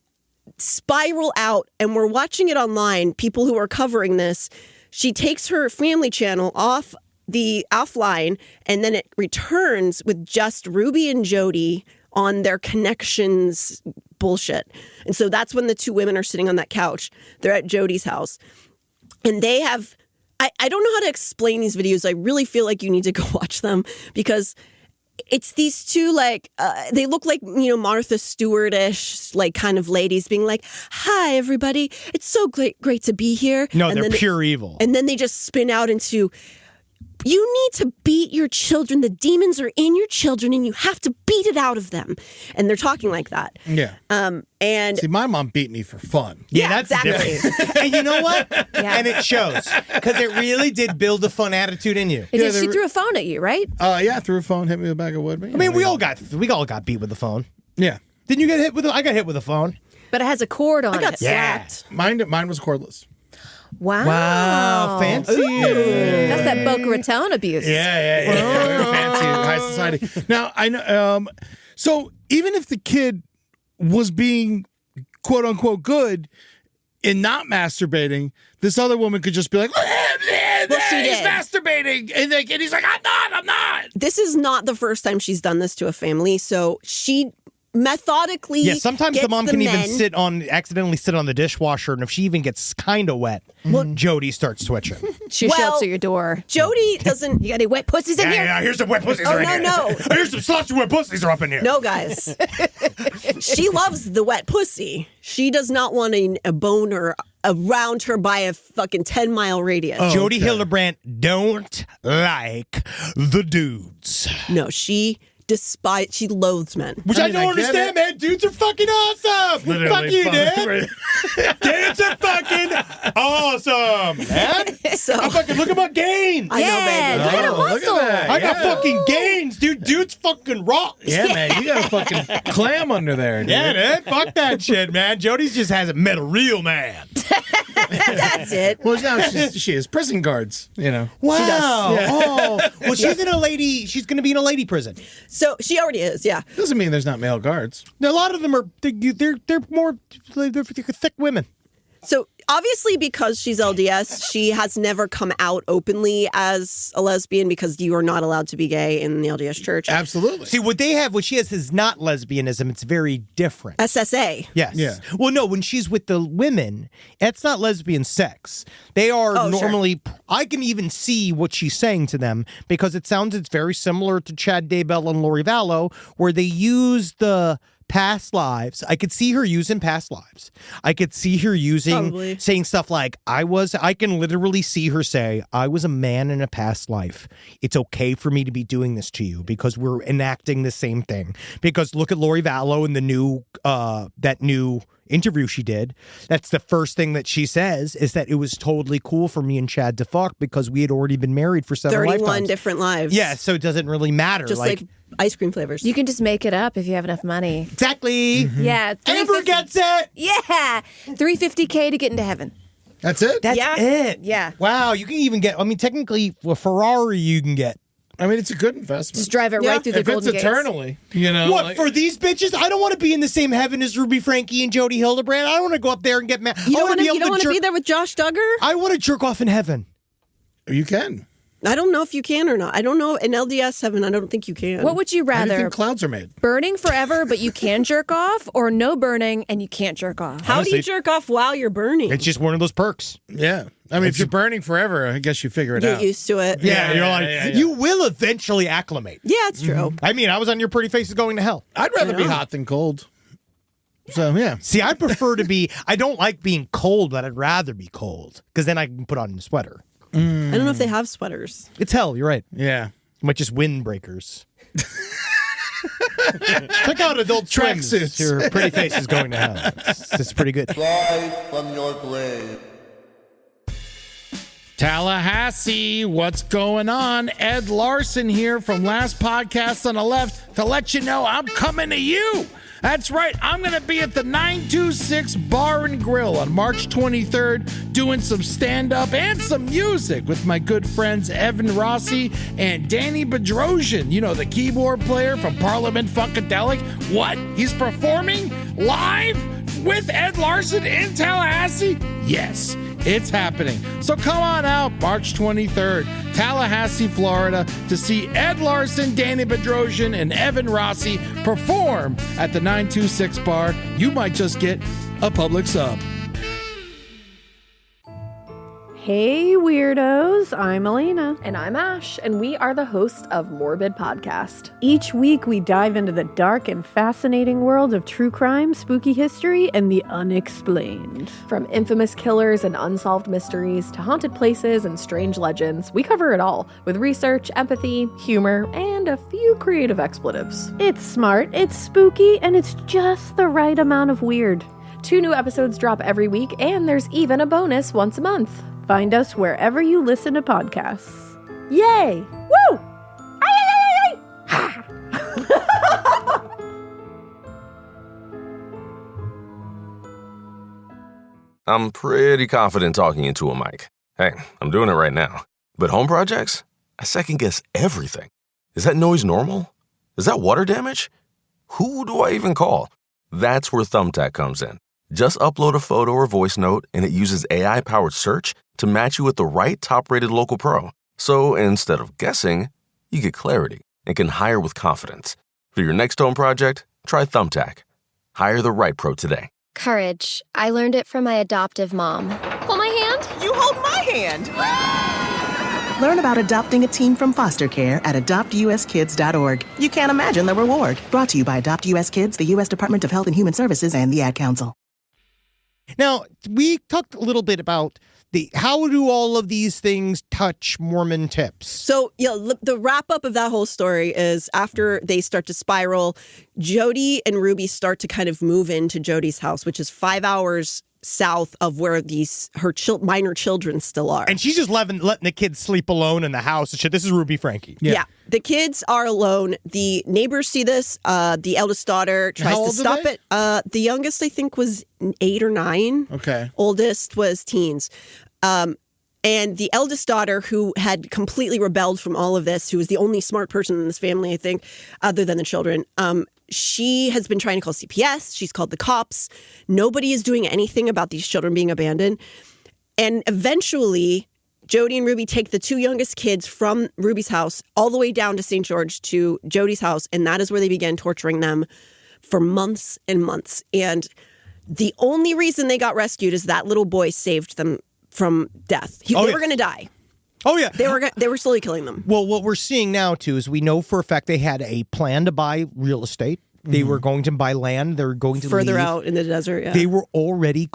spiral out, and we're watching it online, people who are covering this. She takes her family channel offline, and then it returns with just Ruby and Jodi on their connections bullshit. And so that's when the two women are sitting on that couch. They're at Jodi's house, and they have I don't know how to explain these videos. I really feel like you need to go watch them, because it's these two, they look like, Martha Stewart-ish, kind of ladies being like, "Hi, everybody. It's so great to be here." No, they're pure evil. And then they just spin out into, "You need to beat your children. The demons are in your children, and you have to beat it out of them." And they're talking like that. Yeah. And see, my mom beat me for fun. Yeah, that's exactly. different. And you know what? Yeah. And it shows, because it really did build a fun attitude in you. She threw a phone at you, right? Yeah, threw a phone, hit me with a bag of wood. I mean, we all got beat with the phone. Yeah. Didn't you get hit with I got hit with a phone. But it has a cord on it. I got slapped. Mine was cordless. Wow. Fancy. That's that Boca Raton abuse. Yeah. Very fancy, high society. Now, I know, so even if the kid was being quote unquote good in not masturbating, this other woman could just be like, he's masturbating. And he's like, I'm not. This is not the first time she's done this to a family. So she methodically sometimes the mom can even accidentally sit on the dishwasher, and if she even gets kind of wet, Jodi starts switching. She shows at your door. Jodi doesn't. You got any wet pussies in here? Yeah, here's some wet pussies right here. No. Here's some sluts wet pussies are up in here. No, guys. She loves the wet pussy. She does not want a boner around her by a fucking 10-mile radius. Jodi Hildebrandt don't like the dudes. No, she loathes men. Which I don't understand, man. Dudes are fucking awesome. Literally, fuck you, dude. Dudes are fucking awesome, man. I fucking look at my gains. I know, baby. Look at a muscle. I got fucking gains, dude. Dudes fucking rocks. Yeah, man. You got a fucking clam under there, dude. Yeah, dude. Fuck that shit, man. Jodi's just hasn't met a real man. That's it. Well, now she is prison guards, Wow. She does. Yeah. Oh. Well, she's she's going to be in a lady prison. So she already is, yeah. Doesn't mean there's not male guards. A lot of them are, they're more, they're thick women. So obviously, because she's LDS, she has never come out openly as a lesbian, because you are not allowed to be gay in the LDS church. Absolutely. See, what she has is not lesbianism. It's very different. SSA. Yes. Yeah. Well, no, when she's with the women, it's not lesbian sex. They are normally, sure. I can even see what she's saying to them, because it's very similar to Chad Daybell and Lori Vallow, where they use the past lives. I could see her using past lives. I could see her saying stuff like, I can literally see her say, "I was a man in a past life. It's okay for me to be doing this to you because we're enacting the same thing." Because look at Lori Vallow in the new, that new interview she did. That's the first thing that she says, is that it was totally cool for me and Chad to fuck because we had already been married for 7 lifetimes. 31 different lives. Yeah, so it doesn't really matter. Just like ice cream flavors. You can just make it up if you have enough money. Exactly. Mm-hmm. Yeah. Amber gets it. Yeah. $350K to get into heaven. That's it? That's it. Yeah. Wow, you can even get, technically, a Ferrari you can get. It's a good investment. Just drive it right through the Golden Gates. If it's eternally, What, for these bitches? I don't want to be in the same heaven as Ruby Franke and Jodi Hildebrandt. I don't want to go up there and get mad. You don't want to be there with Josh Duggar? I want to jerk off in heaven. You can. I don't know if you can or not. I don't know. In LDS heaven, I don't think you can. What would you I rather? think clouds are made. Burning forever, but you can jerk off, or no burning and you can't jerk off? How do you jerk off while you're burning? It's just one of those perks. Yeah. I mean, if you're burning forever, I guess you figure it out. Get used to it. Yeah, you're like, you will eventually acclimate. Yeah, it's true. I mean, I was on Your Pretty Faces Going to Hell. I'd rather be hot than cold. So, yeah. See, I prefer to be, I don't like being cold, but I'd rather be cold because then I can put on a sweater. I don't know if they have sweaters. It's hell, you're right. Yeah. Might just windbreakers. Check out Adult Tracksuits. Your Pretty Faces Going to Hell. It's pretty good. Rise from your grave. Tallahassee, what's going on? Ed Larson here from Last Podcast on the Left to let you know I'm coming to you. That's right, I'm going to be at the 926 Bar and Grill on March 23rd doing some stand-up and some music with my good friends Evan Rossi and Danny Bedrosian. You know, the keyboard player from Parliament Funkadelic. What? He's performing live with Ed Larson in Tallahassee? Yes. It's happening. So come on out March 23rd, Tallahassee, Florida, to see Ed Larson, Danny Bedrosian, and Evan Rossi perform at the 926 Bar. You might just get a public sub. Hey weirdos, I'm Elena. And I'm Ash, and we are the hosts of Morbid Podcast. Each week we dive into the dark and fascinating world of true crime, spooky history, and the unexplained. From infamous killers and unsolved mysteries to haunted places and strange legends, we cover it all with research, empathy, humor, and a few creative expletives. It's smart, it's spooky, and it's just the right amount of weird. 2 new episodes drop every week, and there's even a bonus once a month. Find us wherever you listen to podcasts. Yay! Woo! Ay, ay, ay, ay. I'm pretty confident talking into a mic. Hey, I'm doing it right now. But home projects? I second guess everything. Is that noise normal? Is that water damage? Who do I even call? That's where Thumbtack comes in. Just upload a photo or voice note, and it uses AI-powered search to match you with the right top-rated local pro. So instead of guessing, you get clarity and can hire with confidence. For your next home project, try Thumbtack. Hire the right pro today. Courage. I learned it from my adoptive mom. Hold my hand. You hold my hand. Learn about adopting a teen from foster care at adoptuskids.org. You can't imagine the reward. Brought to you by Adopt US Kids, the U.S. Department of Health and Human Services, and the Ad Council. Now, we talked a little bit about how do all of these things touch Mormon tips? So, the wrap up of that whole story is after they start to spiral, Jodi and Ruby start to kind of move into Jodi's house, which is 5 hours south of where her minor children still are. And she's just letting the kids sleep alone in the house and shit. This is Ruby Franke. Yeah. The kids are alone. The neighbors see this. The eldest daughter tries to stop it. The youngest, I think, was 8 or 9. Okay. Oldest was teens. And the eldest daughter, who had completely rebelled from all of this, who was the only smart person in this family, I think, other than the children, she has been trying to call CPS. She's called the cops. Nobody is doing anything about these children being abandoned. And eventually, Jodi and Ruby take the 2 youngest kids from Ruby's house all the way down to St. George to Jodi's house. And that is where they began torturing them for months and months. And the only reason they got rescued is that little boy saved them from death. They were going to die. Oh, yeah. They were slowly killing them. Well, what we're seeing now, too, is we know for a fact they had a plan to buy real estate. They were going to buy land. They were going to further leave. out in the desert. Yeah. They were already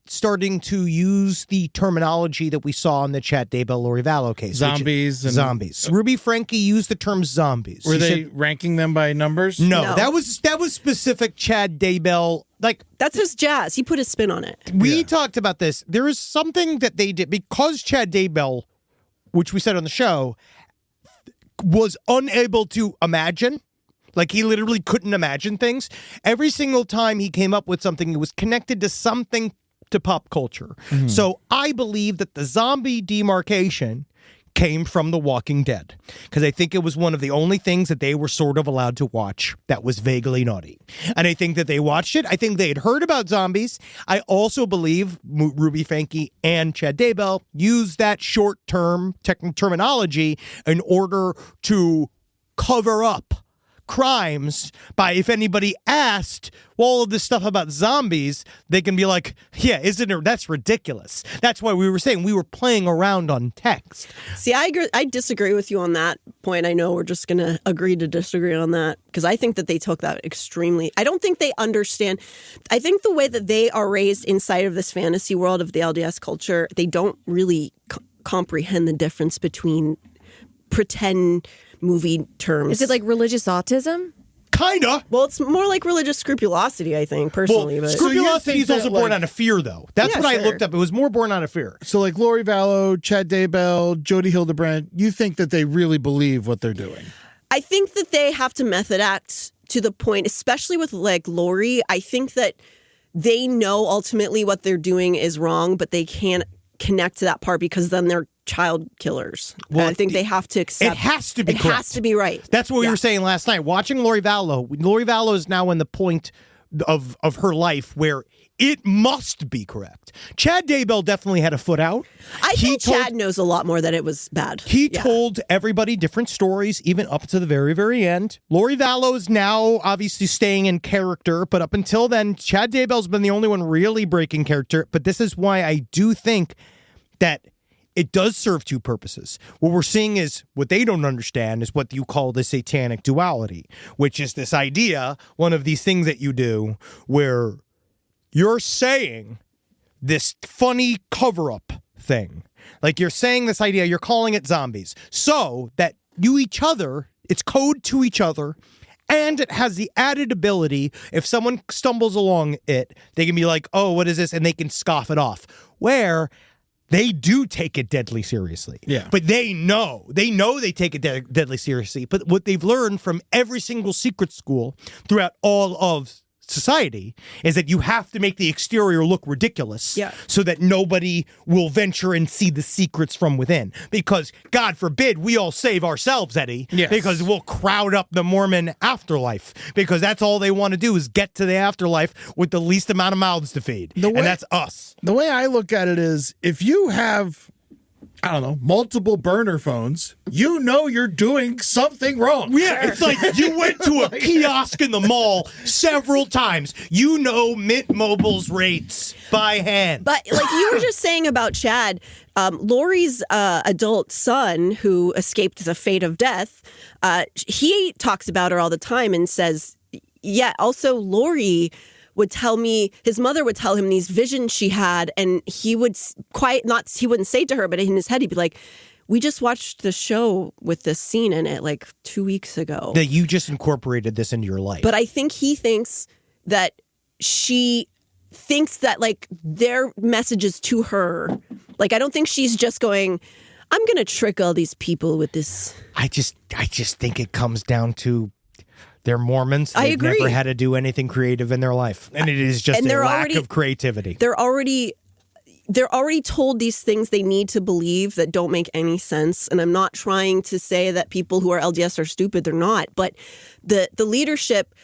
starting to use the terminology that we saw in the Chad Daybell Lori Vallow case. Zombies. Ruby Franke used the term zombies. Were they ranking them by numbers? No. That was specific Chad Daybell. Like, that's his jazz. He put his spin on it. We talked about this. There is something that they did because Chad Daybell, which we said on the show, was unable to imagine. Like, he literally couldn't imagine things. Every single time he came up with something, it was connected to something to pop culture. So I believe that the zombie demarcation came from The Walking Dead, because I think it was one of the only things that they were sort of allowed to watch that was vaguely naughty. And I think that they watched it. I think they had heard about zombies. I also believe Ruby Franke and Chad Daybell used that short-term terminology in order to cover up crimes by, if anybody asked all of this stuff about zombies, they can be like, yeah, isn't it? That's ridiculous. That's why we were saying we were playing around on text. See, I disagree with you on that point. I know we're just going to agree to disagree on that, because I think that they took that extremely. I don't think they understand. I think the way that they are raised inside of this fantasy world of the LDS culture, they don't really comprehend the difference between pretend movie terms. Is it like religious autism? Kinda. Well, it's more like religious scrupulosity, I think, personally. Well, but scrupulosity is also born out of fear, though. That's what I looked up. It was more born out of fear. So like Lori Vallow, Chad Daybell, Jodi Hildebrandt, you think that they really believe what they're doing? I think that they have to method act to the point, especially with like Lori. I think that they know ultimately what they're doing is wrong, but they can't connect to that part because then they're child killers. Well, I think they have to accept. It has to be correct. It has to be right. That's what we were saying last night. Watching Lori Vallow. Lori Vallow is now in the point of her life where it must be correct. Chad Daybell definitely had a foot out. I think Chad knows a lot more that it was bad. He told everybody different stories, even up to the very, very end. Lori Vallow is now obviously staying in character, but up until then, Chad Daybell's been the only one really breaking character. But this is why I do think that it does serve two purposes. What we're seeing is, what they don't understand is what you call the satanic duality, which is this idea, one of these things that you do, where you're saying this funny cover-up thing. Like you're saying this idea, you're calling it zombies, so that it's code to each other, and it has the added ability, if someone stumbles along it, they can be like, oh, what is this? And they can scoff it off. Where they do take it deadly seriously. Yeah. But they know they take it deadly seriously. But what they've learned from every single secret school throughout all of society is that you have to make the exterior look ridiculous so that nobody will venture and see the secrets from within. Because, God forbid, we all save ourselves, Eddie. Yes. Because we'll crowd up the Mormon afterlife. Because that's all they want to do is get to the afterlife with the least amount of mouths to feed. And that's us. The way I look at it is, if you have, I don't know, multiple burner phones, you know you're doing something wrong. Yeah, it's like you went to a kiosk in the mall several times. You know Mint Mobile's rates by hand. But like you were just saying about Chad, Lori's adult son who escaped the fate of death, he talks about her all the time and says, yeah, also Lori would tell me, his mother would tell him these visions she had, and he would he wouldn't say to her, but in his head he'd be like, we just watched the show with this scene in it like 2 weeks ago. That you just incorporated this into your life. But I think he thinks that she thinks that like their messages to her, like I don't think she's just going, I'm going to trick all these people with this. I just think it comes down to they're Mormons. They've never had to do anything creative in their life. And it is just a lack of creativity. They're already told these things they need to believe that don't make any sense. And I'm not trying to say that people who are LDS are stupid. They're not. But the leadership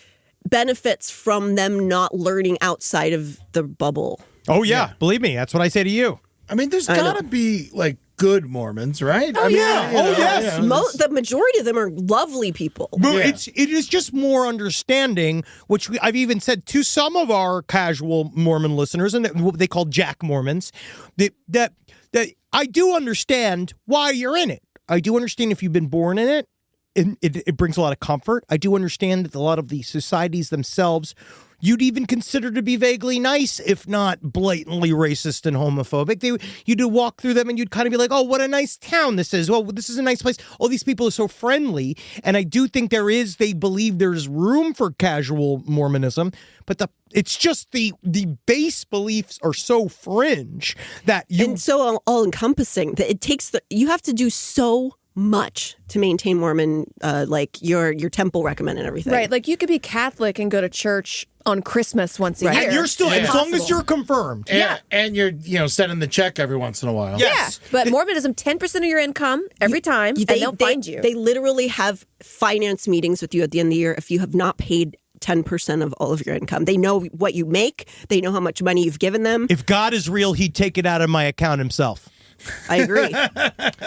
benefits from them not learning outside of the bubble. Oh, yeah. Believe me. That's what I say to you. I mean, there's got to be like good Mormons, right? Oh, yeah. Yes. The majority of them are lovely people. Well, it is just more understanding, which I've even said to some of our casual Mormon listeners, and what they call Jack Mormons, that I do understand why you're in it. I do understand if you've been born in it, it brings a lot of comfort. I do understand that a lot of the societies themselves you'd even consider to be vaguely nice, if not blatantly racist and homophobic. You'd walk through them and you'd kind of be like, oh, what a nice town this is. Well, this is a nice place. All these people are so friendly. And I do think they believe there's room for casual Mormonism, but it's just the base beliefs are so fringe that and so all encompassing that it takes you have to do so much to maintain Mormon, like your temple regimen and everything. Right. Like you could be Catholic and go to church on Christmas once a year. And you're still, as long as you're confirmed. And you're sending the check every once in a while. Yes. Yeah. But Mormonism, 10% of your income every time, and they'll find you. They literally have finance meetings with you at the end of the year if you have not paid 10% of all of your income. They know what you make. They know how much money you've given them. If God is real, he'd take it out of my account himself. I agree.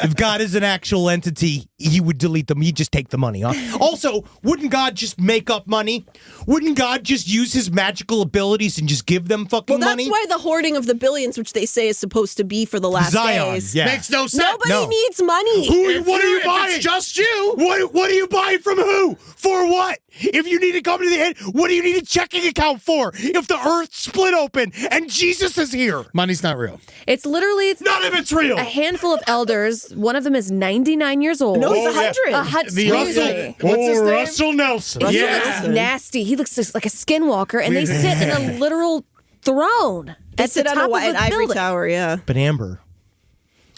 If God is an actual entity, he would delete them. He'd just take the money. Also, wouldn't God just make up money? Wouldn't God just use his magical abilities and just give them fucking money? Well, that's why the hoarding of the billions, which they say is supposed to be for the last Zion, days. yeah. Makes no sense. Nobody needs money. What are you buying? It's just you. What are you buying from who? For what? If you need to come to the end, what do you need a checking account for? If the earth split open and Jesus is here. Money's not real. It's literally none of it's real. A handful of elders. One of them is 99 years old. No, he's 100. What's his name? Russell Nelson. Russell looks nasty. He looks just like a skinwalker, and they sit in a literal throne at the top of an the ivory building. tower. Yeah. But Amber,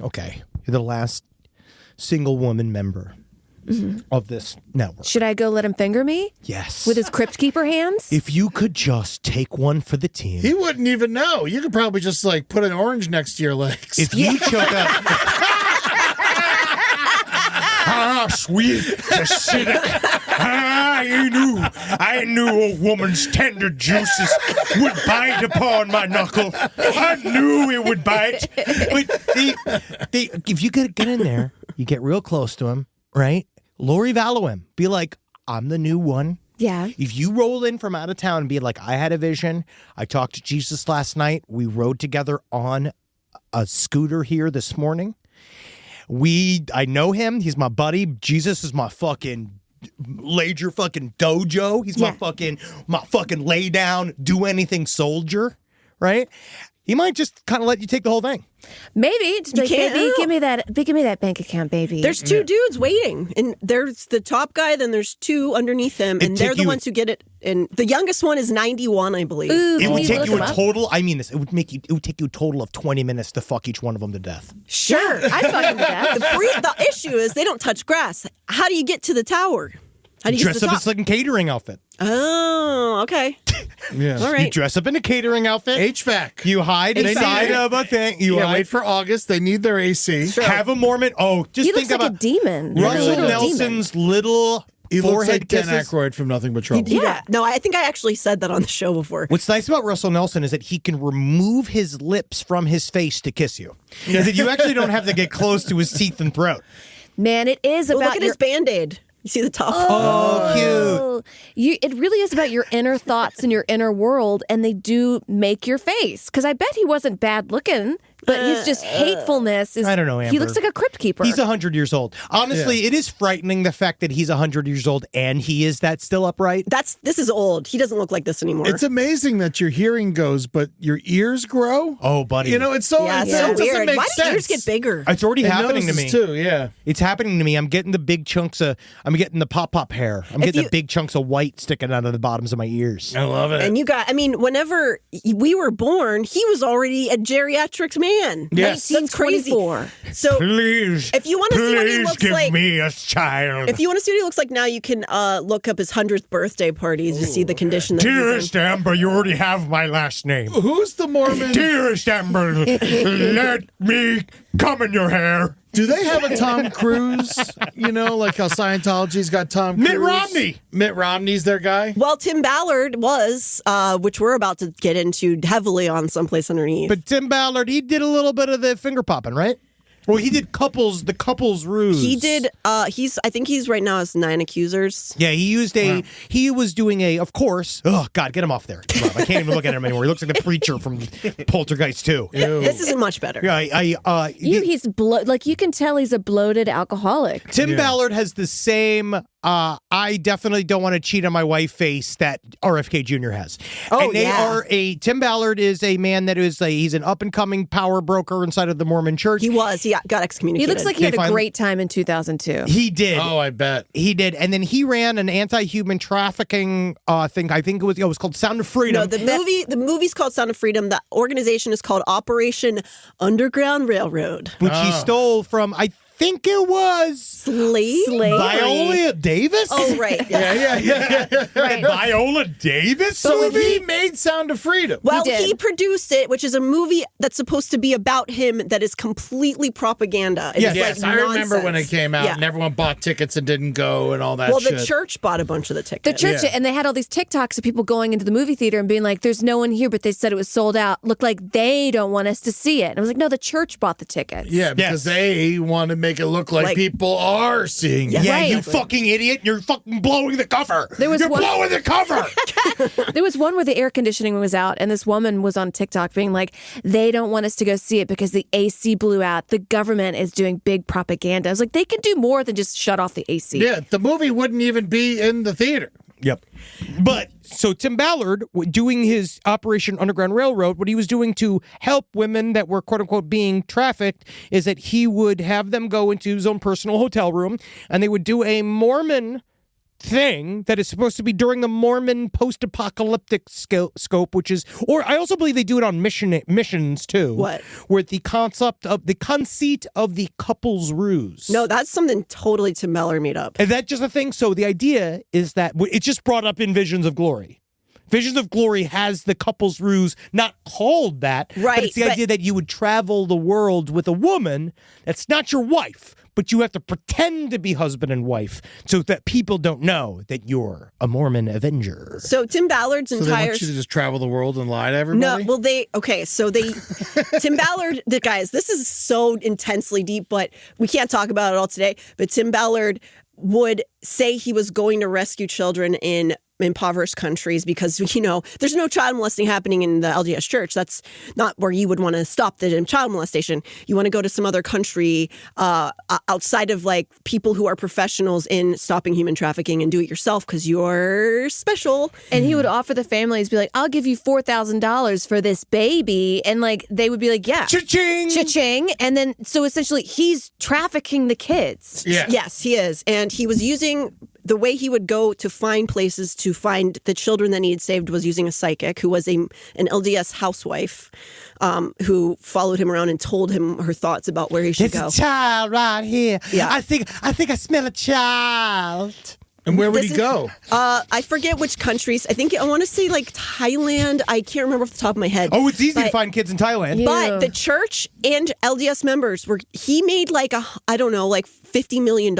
okay, you're the last single woman member of this network. Should I go let him finger me? Yes. With his crypt keeper hands? If you could just take one for the team. He wouldn't even know. You could probably just like put an orange next to your legs. If you choke up. Sweet acidic. I knew a woman's tender juices would bite upon my knuckle. I knew it would bite. But if you could get in there, you get real close to him, right? Lori Vallow him. Be like, I'm the new one. Yeah. If you roll in from out of town and be like, I had a vision. I talked to Jesus last night. We rode together on a scooter here this morning. I know him. He's my buddy. Jesus is my fucking Lager fucking dojo. He's my fucking lay down, do anything soldier, right? He might just kind of let you take the whole thing. Maybe. Just like, baby, give me that bank account, baby. There's two dudes waiting, and there's the top guy, then there's two underneath him, and they're the ones who get it. And the youngest one is 91, I believe. Ooh, it would take you a total. I mean this. It would take you a total of 20 minutes to fuck each one of them to death. Sure, I'd fuck him to death. The issue is they don't touch grass. How do you get to the tower? How do you dress get to the up top? as like a catering outfit? Oh, okay. Yeah. All right. You dress up in a catering outfit. HVAC. You hide inside of a thing. Wait for August. They need their AC. Sure. Have a Mormon. Oh, just he think looks like about a demon. Russell Nelson's little He looks forehead like Dan kisses. Aykroyd from Nothing But Trouble. Yeah. No, I think I actually said that on the show before. What's nice about Russell Nelson is that he can remove his lips from his face to kiss you. Is that you actually don't have to get close to his teeth and throat. Man, it is about look at his Band-Aid. You see the top? Oh, cute. It really is about your inner thoughts and your inner world, and they do make your face. Because I bet he wasn't bad looking, but his just hatefulness is. I don't know, Amber. He looks like a crypt keeper. He's 100 years old. Honestly, It is frightening the fact that he's 100 years old and he is that still upright. This is old. He doesn't look like this anymore. It's amazing that your hearing goes, but your ears grow. Oh, buddy. You know, it's so, so it weird. doesn't make Why do sense. ears get bigger? It's already happening to me. Too, yeah. It's happening to me. I'm getting the big chunks of, I'm getting the pop-pop hair. I'm getting the big chunks of white sticking out of the bottoms of my ears. I love it. And whenever we were born, he was already a geriatric man. Yes. That's crazy. So Please, if you want to see what he looks give like, me a child. if you want to see what he looks like now, you can look up his 100th birthday party to see the condition that he's Dearest in. Amber, you already have my last name. Who's the Mormon? Dearest Amber, let me come in your hair. Do they have a Tom Cruise? You know, like how Scientology's got Tom Cruise? Mitt Romney. Mitt Romney's their guy? Well, Tim Ballard was, which we're about to get into heavily on Someplace Underneath. But Tim Ballard, he did a little bit of the finger popping, right? Well, he did the couples ruse. He did. I think he's right now as 9 accusers. Yeah, he was doing of course. Oh God, get him off there. Rob, I can't even look at him anymore. He looks like the preacher from Poltergeist 2. This isn't much better. Yeah, he's like you can tell he's a bloated alcoholic. Tim Ballard has the same. I definitely don't want to cheat on my wife face that RFK Jr. has. Oh, and they are Tim Ballard is a man that is he's an up and coming power broker inside of the Mormon church. He was. He got excommunicated. He looks like he had a great time in 2002. He did. Oh, I bet. He did. And then he ran an anti-human trafficking thing. I think it was called Sound of Freedom. No, the movie's called Sound of Freedom. The organization is called Operation Underground Railroad. Which he stole from, I think it was Slavery. Viola Davis. Oh, right. Yeah. Right. Viola Davis. So he made Sound of Freedom. Well, he produced it, which is a movie that's supposed to be about him that is completely propaganda. Yes, I remember when it came out and everyone bought tickets and didn't go and all that shit. Well, the church bought a bunch of the tickets. The church, and they had all these TikToks of people going into the movie theater and being like, there's no one here, but they said it was sold out. Looked like they don't want us to see it. And I was like, no, the church bought the tickets. Yeah, because they want to make it look like people are seeing it. Yeah, right. you fucking idiot. You're fucking blowing the cover. You're blowing the cover. There was one where the air conditioning was out, and this woman was on TikTok being like, they don't want us to go see it because the AC blew out. The government is doing big propaganda. I was like, they can do more than just shut off the AC. Yeah, the movie wouldn't even be in the theater. Yep. But so Tim Ballard, doing his Operation Underground Railroad, what he was doing to help women that were, quote unquote, being trafficked is that he would have them go into his own personal hotel room and they would do a Mormon thing that is supposed to be during the Mormon post-apocalyptic scope, which is, or I also believe they do it on missions too. What? Where the conceit of the couple's ruse. No, that's something totally Tim Ballard made up. And that's just a thing. So the idea is that it's just brought up in Visions of Glory. Visions of Glory has the couple's ruse, not called that, right? But it's the idea that you would travel the world with a woman that's not your wife, but you have to pretend to be husband and wife so that people don't know that you're a Mormon Avenger. So Tim Ballard's entire... So they want you to just travel the world and lie to everybody? No, well, Tim Ballard, guys, this is so intensely deep, but we can't talk about it all today. But Tim Ballard would say he was going to rescue children in impoverished countries because, there's no child molesting happening in the LDS church. That's not where you would want to stop the child molestation. You want to go to some other country outside of like people who are professionals in stopping human trafficking and do it yourself because you're special. And he would offer the families, be like, I'll give you $4,000 for this baby. And like, they would be like, yeah. Cha-ching! Cha-ching. And then, so essentially he's trafficking the kids. Yeah. Yes, he is. And he was using... The way he would go to find places to find the children that he had saved was using a psychic who was an LDS housewife who followed him around and told him her thoughts about where he should go. It's a child right here. Yeah. I think I smell a child. And where would he go? I forget which countries. I want to say like Thailand. I can't remember off the top of my head. Oh, it's easy to find kids in Thailand. But the church and LDS members he made like $50 million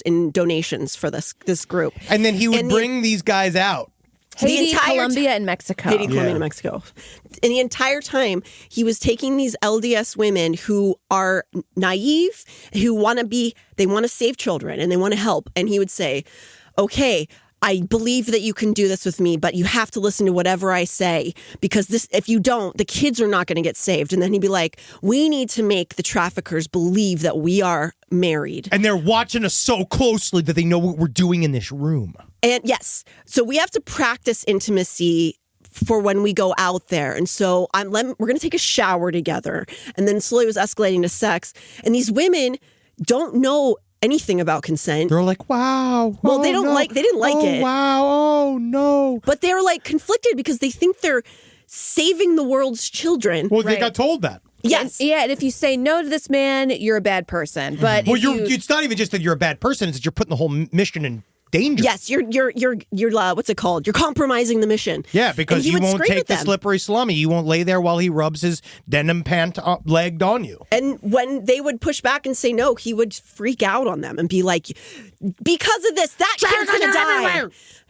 in donations for this group. And then he would bring these guys out. Haiti, Colombia, and Mexico. Haiti, Colombia, and Mexico. And the entire time, he was taking these LDS women who are naive, who want to save children, and they want to help. And he would say, okay, I believe that you can do this with me, but you have to listen to whatever I say because if you don't, the kids are not going to get saved. And then he'd be like, we need to make the traffickers believe that we are married. And they're watching us so closely that they know what we're doing in this room. And yes, so we have to practice intimacy for when we go out there. And so we're going to take a shower together. And then slowly it was escalating to sex. And these women don't know anything about consent. They're like, wow. Well, they didn't like it. Wow. Oh, no. But they're like conflicted because they think they're saving the world's children. Well, they got told that. Yes. And if you say no to this man, you're a bad person. But it's not even just that you're a bad person, it's that you're putting the whole mission in danger. Yes, you're what's it called? You're compromising the mission. Yeah, because you won't take the slippery salami. You won't lay there while he rubs his denim pant legged on you. And when they would push back and say no, he would freak out on them and be like, because of this, that kid's gonna die.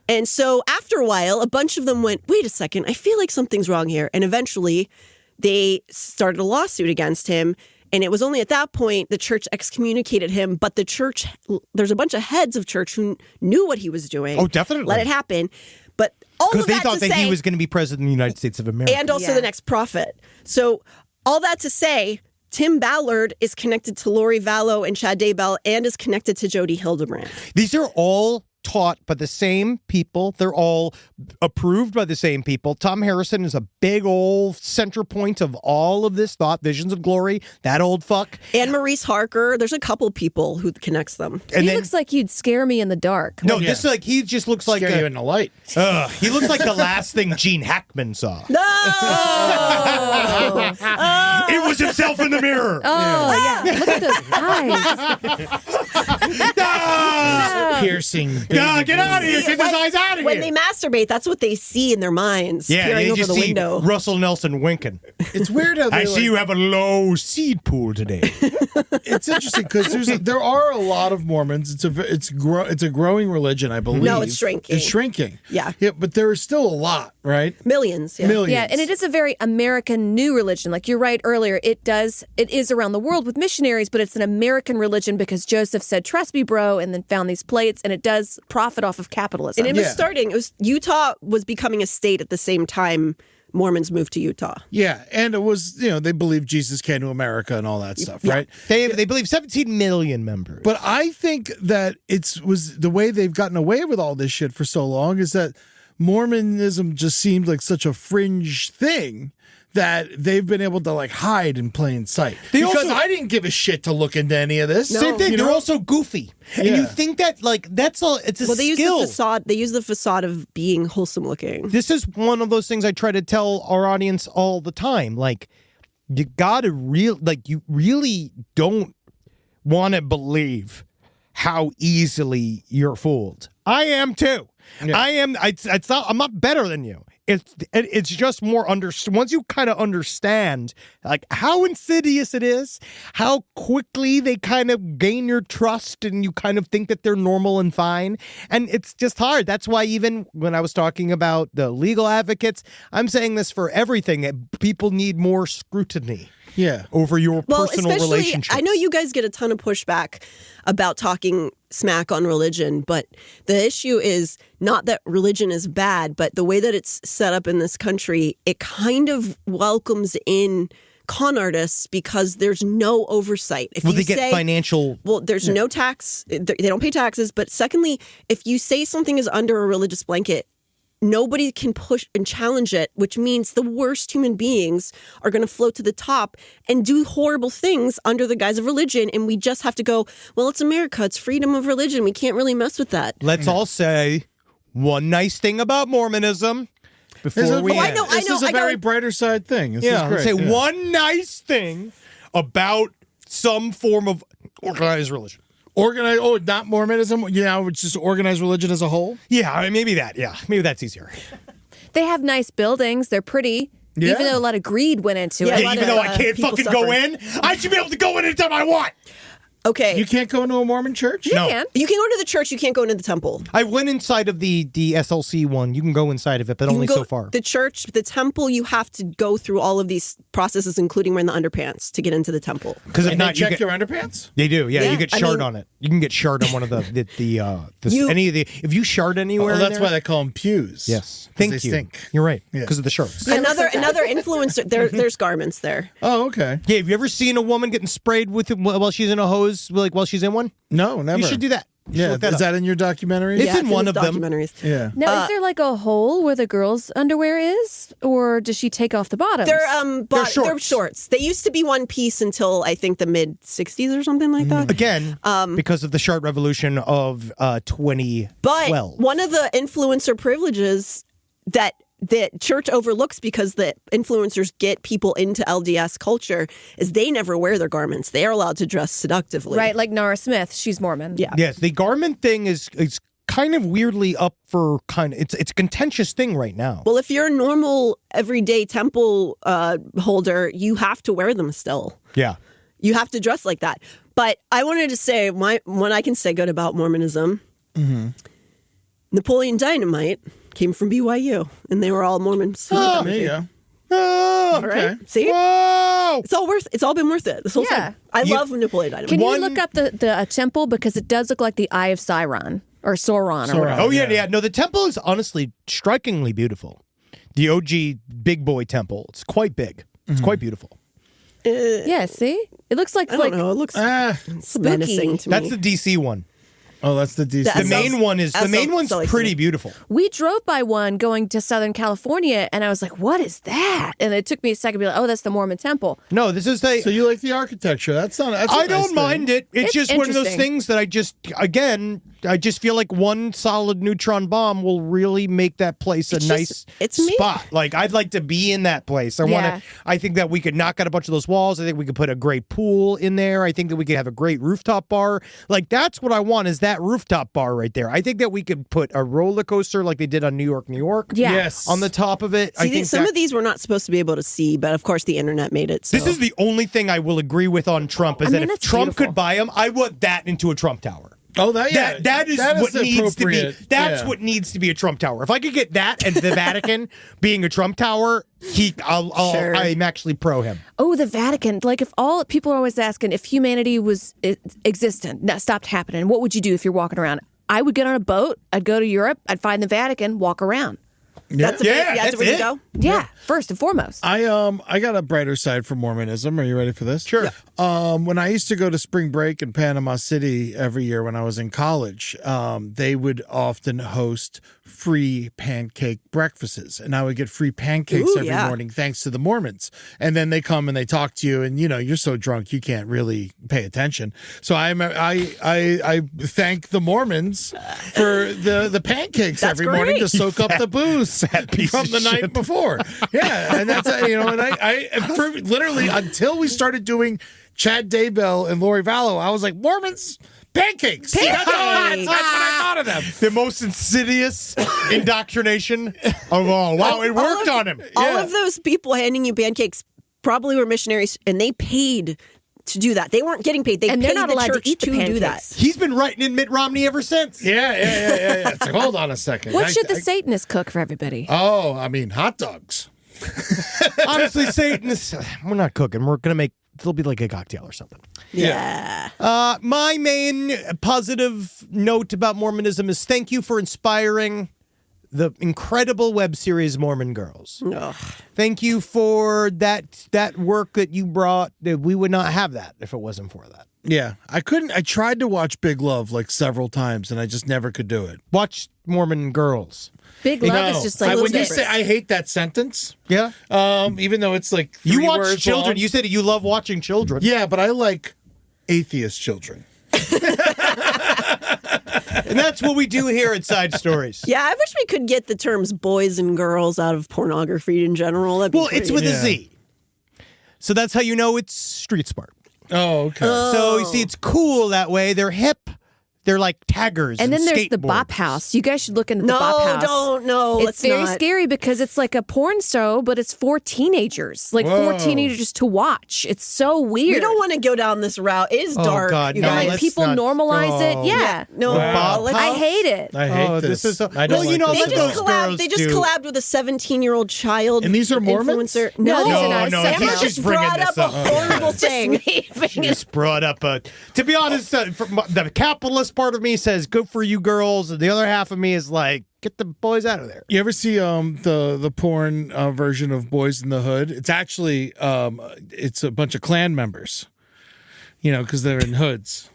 And so after a while, a bunch of them went, wait a second, I feel like something's wrong here. And eventually they started a lawsuit against him. And it was only at that point the church excommunicated him. But the church, there's a bunch of heads of church who knew what he was doing. Oh, definitely. Let it happen. But all of that to say... Because they thought that he was going to be president of the United States of America. And also the next prophet. So all that to say, Tim Ballard is connected to Lori Vallow and Chad Daybell and is connected to Jodi Hildebrandt. These are all taught by the same people. They're all approved by the same people. Tom Harrison is a big old center point of all of this thought. Visions of Glory, that old fuck. And Maurice Harker. There's a couple people who connects them. And he looks like you'd scare me in the dark. No, this like he just looks like Scare you in the light. He looks like the last thing Gene Hackman saw. No! It was himself in the mirror. Oh, yeah. Look at those eyes. Piercing. Get out of here. Get his eyes out of here. When they masturbate, that's what they see in their minds. Peering you over just the see window. Russell Nelson winking. It's weird how I see you have a low seed pool today. It's interesting because there are a lot of Mormons. It's a growing religion, I believe. No, it's shrinking. It's shrinking. Yeah. But there is still a lot, right? Millions. Yeah. Millions. Yeah, and it is a very American new religion. Like you're right earlier, it is around the world with missionaries, but it's an American religion because Joseph said, "Trust me, bro," and then found these plates, and it does profit off of capitalism. And it was Utah was becoming a state at the same time Mormons moved to Utah. Yeah, and it was, they believed Jesus came to America and all that stuff, right? They believe 17 million members. But I think that was the way they've gotten away with all this shit for so long is that Mormonism just seemed like such a fringe thing that they've been able to hide in plain sight. I didn't give a shit to look into any of this. Same thing. They're also goofy. And you think that that's all it's a skill. They use the facade. They use the facade of being wholesome looking. This is one of those things I try to tell our audience all the time. You gotta you really don't want to believe how easily you're fooled. I am too. Yeah. I am. I'm not better than you. It's just more once you kind of understand how insidious it is, how quickly they kind of gain your trust and you kind of think that they're normal and fine. And it's just hard. That's why even when I was talking about the legal advocates, I'm saying this for everything. People need more scrutiny. Yeah. Over your personal relationships. I know you guys get a ton of pushback about talking smack on religion, but the issue is not that religion is bad, but the way that it's set up in this country, it kind of welcomes in con artists because there's no oversight. If they get financial... Well, there's no tax. They don't pay taxes. But secondly, if you say something is under a religious blanket, nobody can push and challenge it, which means the worst human beings are going to float to the top and do horrible things under the guise of religion. And we just have to go, well, it's America. It's freedom of religion. We can't really mess with that. Let's all say one nice thing about Mormonism before we end. This is a very brighter side thing. This is great. Say one nice thing about some form of organized religion. Not Mormonism? It's just organized religion as a whole? Yeah, maybe that. Yeah, maybe that's easier. They have nice buildings. They're pretty. Yeah. Even though a lot of greed went into it. Yeah, even though I can't fucking go in, I should be able to go in anytime I want. Okay. You can't go into a Mormon church? You can. You can go into the church. You can't go into the temple. I went inside of the SLC one. You can go inside of it, but only so far. The church, the temple, you have to go through all of these processes, including wearing the underpants to get into the temple. Because if not, they check your underpants? They do. Yeah, you get shard on it. You can get shard on one of if you shard anywhere. That's why they call them pews. Yes. Thank you. Stink. You're right. Because of the shards. Another influencer. There's garments there. Oh, okay. Yeah. Have you ever seen a woman getting sprayed with while she's in a hose, while she's in one? No, never. You should do that. Yeah, is that in your documentary? It's in one of them. Yeah. Now, is there a hole where the girl's underwear is, or does she take off the bottoms? They're shorts. They used to be one piece until I think the mid '60s or something like that. Again, because of the short revolution of 2012. But one of the influencer privileges that the church overlooks because the influencers get people into LDS culture is they never wear their garments. They are allowed to dress seductively. Right, like Nara Smith. She's Mormon. Yeah. Yes, the garment thing is kind of weirdly up for it's a contentious thing right now. Well, if you're a normal everyday temple holder, you have to wear them still. Yeah. You have to dress like that. But I wanted to say when I can say good about Mormonism, Napoleon Dynamite came from BYU, and they were all Mormons. Oh, there you go. Oh, okay. Right? See? Whoa! It's all been worth it this whole time. I love Napoleon Dynamite. Can you look up the temple, because it does look like the Eye of Sauron or Sauron or whatever. Oh yeah. No, the temple is honestly strikingly beautiful. The OG Big Boy Temple. It's quite big. It's quite beautiful. Yeah. See, it looks like I don't know. It looks menacing to me. That's the DC one. Oh, that's the DC. The main one's pretty beautiful. We drove by one going to Southern California, and I was like, what is that? And it took me a second to be like, oh, that's the Mormon temple. No, this is So you like the architecture. That's I don't mind it. It's just one of those things that I just feel like one solid neutron bomb will really make that place a nice spot. Like, I'd like to be in that place. I think that we could knock out a bunch of those walls. I think we could put a great pool in there. I think that we could have a great rooftop bar. Like, that's what I want, is that rooftop bar right there. I think that we could put a roller coaster like they did on New York, Yes. on the top of it. See, I think some of these we're not supposed to be able to see, but of course the internet made it so. This is the only thing I will agree with on Trump, is that if Trump could buy them, I want that into a Trump tower. Oh, that is what needs to be. That's what needs to be a Trump tower. If I could get that and the Vatican being a Trump tower, I'm actually pro him. Oh, the Vatican! Like, if all people are always asking if humanity was existent, that stopped happening, what would you do if you're walking around? I would get on a boat. I'd go to Europe. I'd find the Vatican. Walk around. That's that's where you go. Yeah, first and foremost. I got a brighter side for Mormonism. Are you ready for this? Sure. Yeah. When I used to go to spring break in Panama City every year when I was in college, they would often host free pancake breakfasts, and I would get free pancakes every morning thanks to the Mormons. And then they come and they talk to you, and you're so drunk you can't really pay attention. So I thank the Mormons for the pancakes every morning to soak up the booze from the night before. Yeah, and that's and I literally until we started doing Chad Daybell and Lori Vallow, I was like, Mormons. Pancakes. That's what I thought of them. The most insidious indoctrination of all. Wow, it worked on him. All of those people handing you pancakes probably were missionaries, and they paid to do that. They weren't getting paid. They and paid they're not the allowed church to eat the do that. He's been writing in Mitt Romney ever since. Yeah. It's like, hold on a second. What should the Satanists cook for everybody? Oh, I mean, hot dogs. Honestly, Satanists, we're not cooking. We're going to make, it'll be like a cocktail or something. Yeah. My main positive note about Mormonism is thank you for inspiring the incredible web series Mormon Girls. Ugh. Thank you for that work that you brought. We would not have that if it wasn't for that. Yeah, I tried to watch Big Love like several times, and I just never could do it. Watch Mormon Girls. Big Love is just like when you say I hate that sentence. Yeah. Even though it's like 3 you watch words children. long. You said you love watching children. Yeah, but I like atheist children. And that's what we do here at Side Stories. Yeah, I wish we could get the terms boys and girls out of pornography in general. It's with a Z. So that's how you know it's street smart. Oh, okay. So you see, it's cool that way. They're hip. They're like taggers. And then there's the skateboards. Bop House. You guys should look into the Bop House. No, it's very scary because it's like a porn show, but it's for teenagers, like 4 teenagers to watch. It's so weird. We don't want to go down this route. It is dark. God, you no, guys. Like people normalize it. Yeah. No, I hate it. I hate this. Is I don't they like just this. collabed with a 17-year-old child. And these are Mormons? Influencer. No, these are not. Emma just brought up a horrible thing. She just brought up to be honest, the capitalist part of me says, good for you girls. And the other half of me is like, get the boys out of there. You ever see the porn version of Boys in the Hood? It's actually it's a bunch of Klan members, because they're in hoods.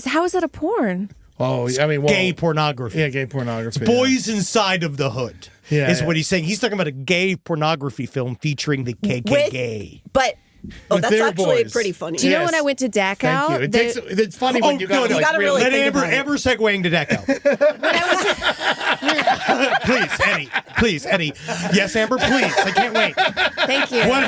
How is that a porn? Oh, I mean, gay pornography. Yeah, gay pornography. It's boys inside of the hood. Yeah, is what he's saying. He's talking about a gay pornography film featuring the KKK. That's actually pretty funny. Do you know when I went to Dachau? It's funny when you got to really let think Amber segue into Dachau. Please, Eddie. Yes, Amber, please. I can't wait. Thank you. What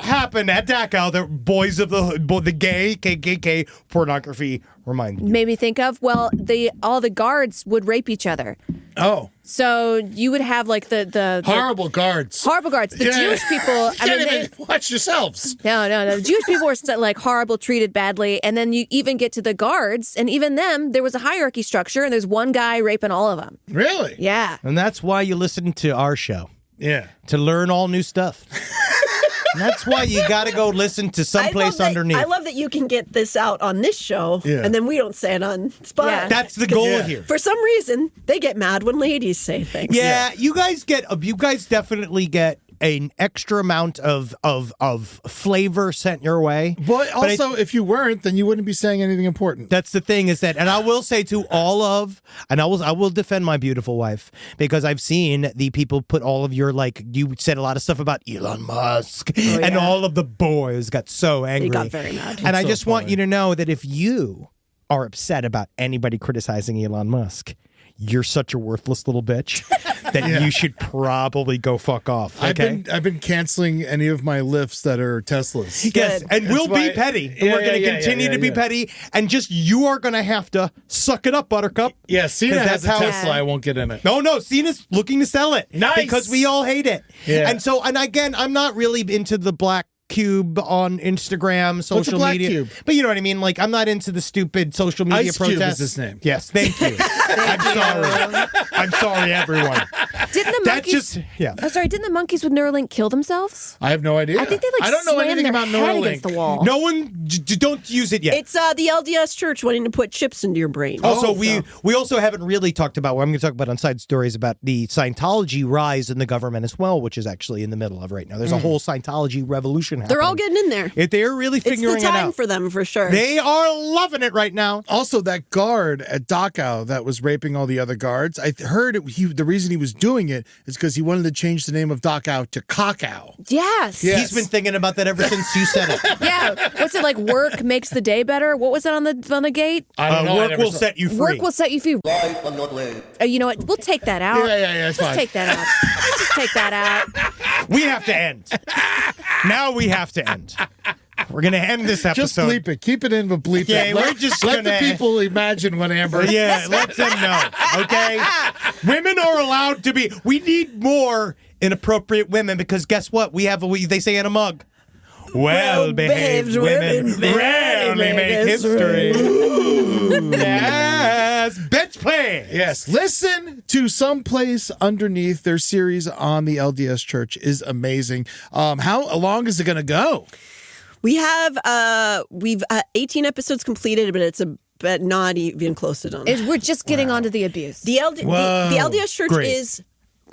happened at Dachau? The boys of the gay KKK pornography reminded you? Made me think of all the guards would rape each other. Oh. So you would have like the horrible guards. Horrible guards. The Jewish people. They watch yourselves. No. The Jewish people were like horrible, treated badly, and then you even get to the guards, and even them, there was a hierarchy structure, and there's one guy raping all of them. Really? Yeah. And that's why you listen to our show. Yeah. To learn all new stuff. And that's why you got to go listen to Someplace Underneath. I love that you can get this out on this show, and then we don't say it on spot. Yeah. That's the goal here. For some reason, they get mad when ladies say things. Yeah, you guys definitely get an extra amount of flavor sent your way. But also, if you weren't, then you wouldn't be saying anything important. That's the thing is that, and I will say to all of, and I will defend my beautiful wife, because I've seen the people put all of your, like, you said a lot of stuff about Elon Musk, and all of the boys got so angry. They got very mad. And I just want you to know that if you are upset about anybody criticizing Elon Musk, you're such a worthless little bitch that you should probably go fuck off. Okay? I've been canceling any of my lifts that are Teslas. Yes, and we'll be petty. And we're going to continue to be petty, and just you are going to have to suck it up, Buttercup. Yeah, Cena has a Tesla. I won't get in it. No, Cena's looking to sell it. Nice. Because we all hate it. Yeah. And again, I'm not really into the black cube on Instagram, social What's a black media. cube? But you know what I mean? Like, I'm not into the stupid social media Ice protests. Cube is his name. Yes, thank you. I'm sorry. I'm sorry, everyone. Didn't the monkeys? Oh, sorry. Didn't the monkeys with Neuralink kill themselves? I have no idea. I think they I don't know slammed anything their about head Neuralink. against the wall. No one, don't use it yet. It's the LDS Church wanting to put chips into your brain. Also, we also haven't really talked about what I'm going to talk about on Side Stories about the Scientology rise in the government as well, which is actually in the middle of right now. There's a whole Scientology revolution happening. They're all getting in there. They're really figuring it's the time it out. for them, for sure. They are loving it right now. Also, that guard at Dachau that was raping all the other guards, I heard the reason he was doing it is because he wanted to change the name of Dachau to Cockow. Yes. He's been thinking about that ever since you said it. Yeah. What's it like? Work makes the day better. What was it on the gate? I don't know. Work will set you free. Work will set you free. Life on your way. You know what? We'll take that out. Yeah, it's Let's fine. take that out. Let's just take that out. We have to end. Now we have to end. We're going to end this episode. Just bleep it. Keep it in, but bleep Yeah, it. we're just let the gonna- people imagine what Amber. Yeah, let them know, okay? Women are allowed to be. We need more inappropriate women because guess what? They say in a mug. Well-behaved women rarely make history. Yes, bitch play. Yes, listen to Someplace Underneath. Their series on the LDS Church is amazing. How long is it going to go? We have we've 18 episodes completed, but it's but not even close to done. We're just getting onto the abuse. The LDS Church is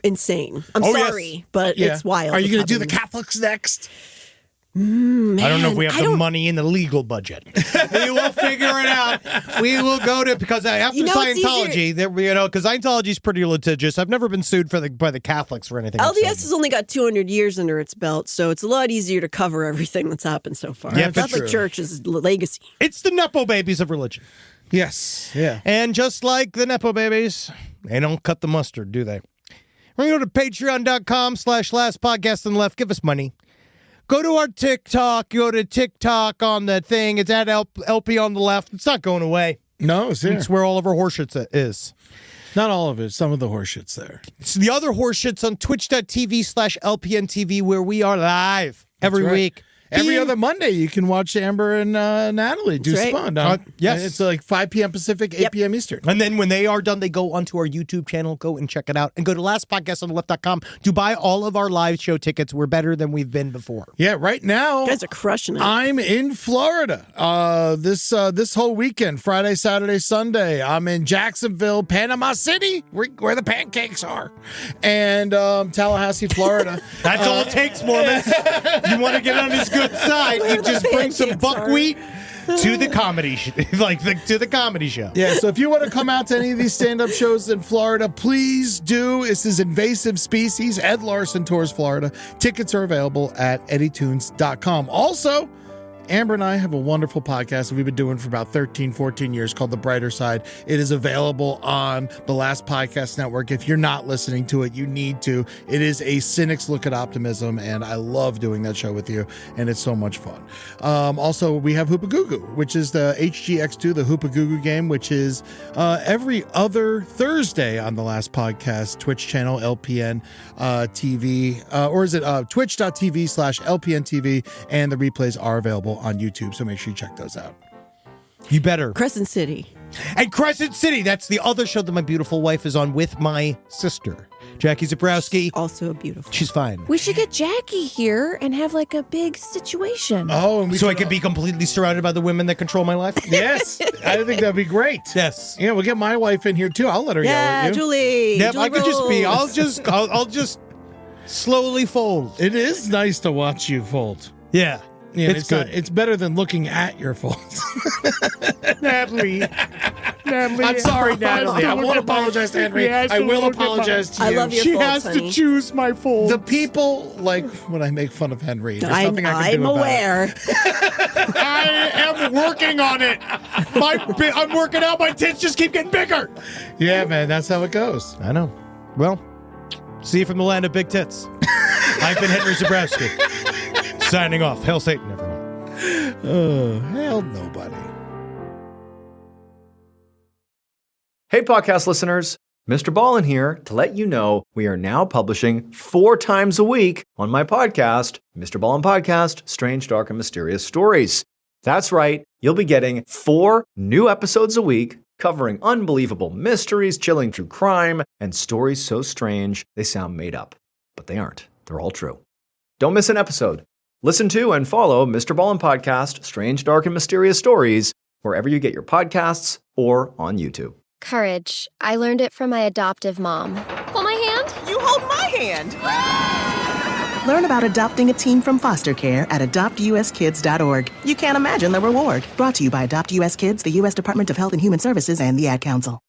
insane. I'm sorry, but it's wild. Are you going to do the Catholics next? Man, I don't know if we have the money in the legal budget. We will figure it out. We will go to because after Scientology, because Scientology is pretty litigious. I've never been sued by the Catholics for anything. LDS has only got 200 years under its belt, so it's a lot easier to cover everything that's happened so far. Yeah, Catholic Church is legacy. It's the Nepo babies of religion. Yes. Yeah. And just like the Nepo babies, they don't cut the mustard, do they? We're going to go to patreon.com/last podcast on the left. Give us money. Go to our TikTok. Go to TikTok on the thing. It's at LP on the left. It's not going away. No, it's here. It's where all of our horseshits is. Not all of it. Some of the horseshit's there. It's the other horseshits on twitch.tv/LPNTV where we are live every week. Every other Monday, you can watch Amber and Natalie do Spun. Yes. It's like 5 p.m. Pacific, 8 p.m. Eastern. And then when they are done, they go onto our YouTube channel. Go and check it out. And go to lastpodcastonleft.com to buy all of our live show tickets. We're better than we've been before. Yeah, right now. You guys are crushing it. I'm in Florida this whole weekend, Friday, Saturday, Sunday. I'm in Jacksonville, Panama City, where the pancakes are, and Tallahassee, Florida. That's all it takes, Mormons. You want to get on his good side, you just bring some buckwheat to the comedy to the comedy show. Yeah, so if you want to come out to any of these stand-up shows in Florida, please do. This is Invasive Species. Ed Larson tours Florida. Tickets are available at eddytunes.com. Also, Amber and I have a wonderful podcast that we've been doing for about 13, 14 years called The Brighter Side. It is available on the Last Podcast Network. If you're not listening to it, you need to. It is a cynic's look at optimism, and I love doing that show with you, and it's so much fun. Also, we have Hoopa Goo Goo, which is the HGX2, the Hoopa Goo Goo game, which is every other Thursday on the Last Podcast Twitch channel, LPN TV, or is it twitch.tv/LPN TV, and the replays are available on YouTube, so make sure you check those out. You better. Crescent City. And Crescent City, that's the other show that my beautiful wife is on with my sister, Jackie Zabrowski. Also beautiful. She's fine. We should get Jackie here and have like a big situation. Oh, and I could be completely surrounded by the women that control my life? Yes, I think that'd be great. Yes. Yeah, we'll get my wife in here too. I'll let her yell at you. Julie. Yep, Julie I could just be. rules. I'll just slowly fold. It is nice to watch you fold. Yeah. Yeah, it's good. It's better than looking at your folds. Natalie. I'm sorry, Natalie. I won't apologize to Henry. I will apologize to you. I love your She folds, has honey. to choose my folds. The people like when I make fun of Henry. There's nothing I can do about aware. it. I am working on it. I'm working out. My tits just keep getting bigger. Yeah, man, that's how it goes. I know. Well, see you from the land of big tits. I've been Henry Zabrowski. Signing off. Hail Satan, everyone. Oh, hell nobody. Hey, podcast listeners. Mr. Ballin here to let you know we are now publishing 4 times a week on my podcast, Mr. Ballin Podcast, Strange, Dark, and Mysterious Stories. That's right. You'll be getting 4 new episodes a week covering unbelievable mysteries, chilling true crime, and stories so strange they sound made up. But they aren't. They're all true. Don't miss an episode. Listen to and follow Mr. Ballin Podcast, Strange, Dark, and Mysterious Stories, wherever you get your podcasts or on YouTube. Courage. I learned it from my adoptive mom. Hold my hand. You hold my hand. Learn about adopting a teen from foster care at adoptuskids.org. You can't imagine the reward. Brought to you by Adopt US Kids, the U.S. Department of Health and Human Services, and the Ad Council.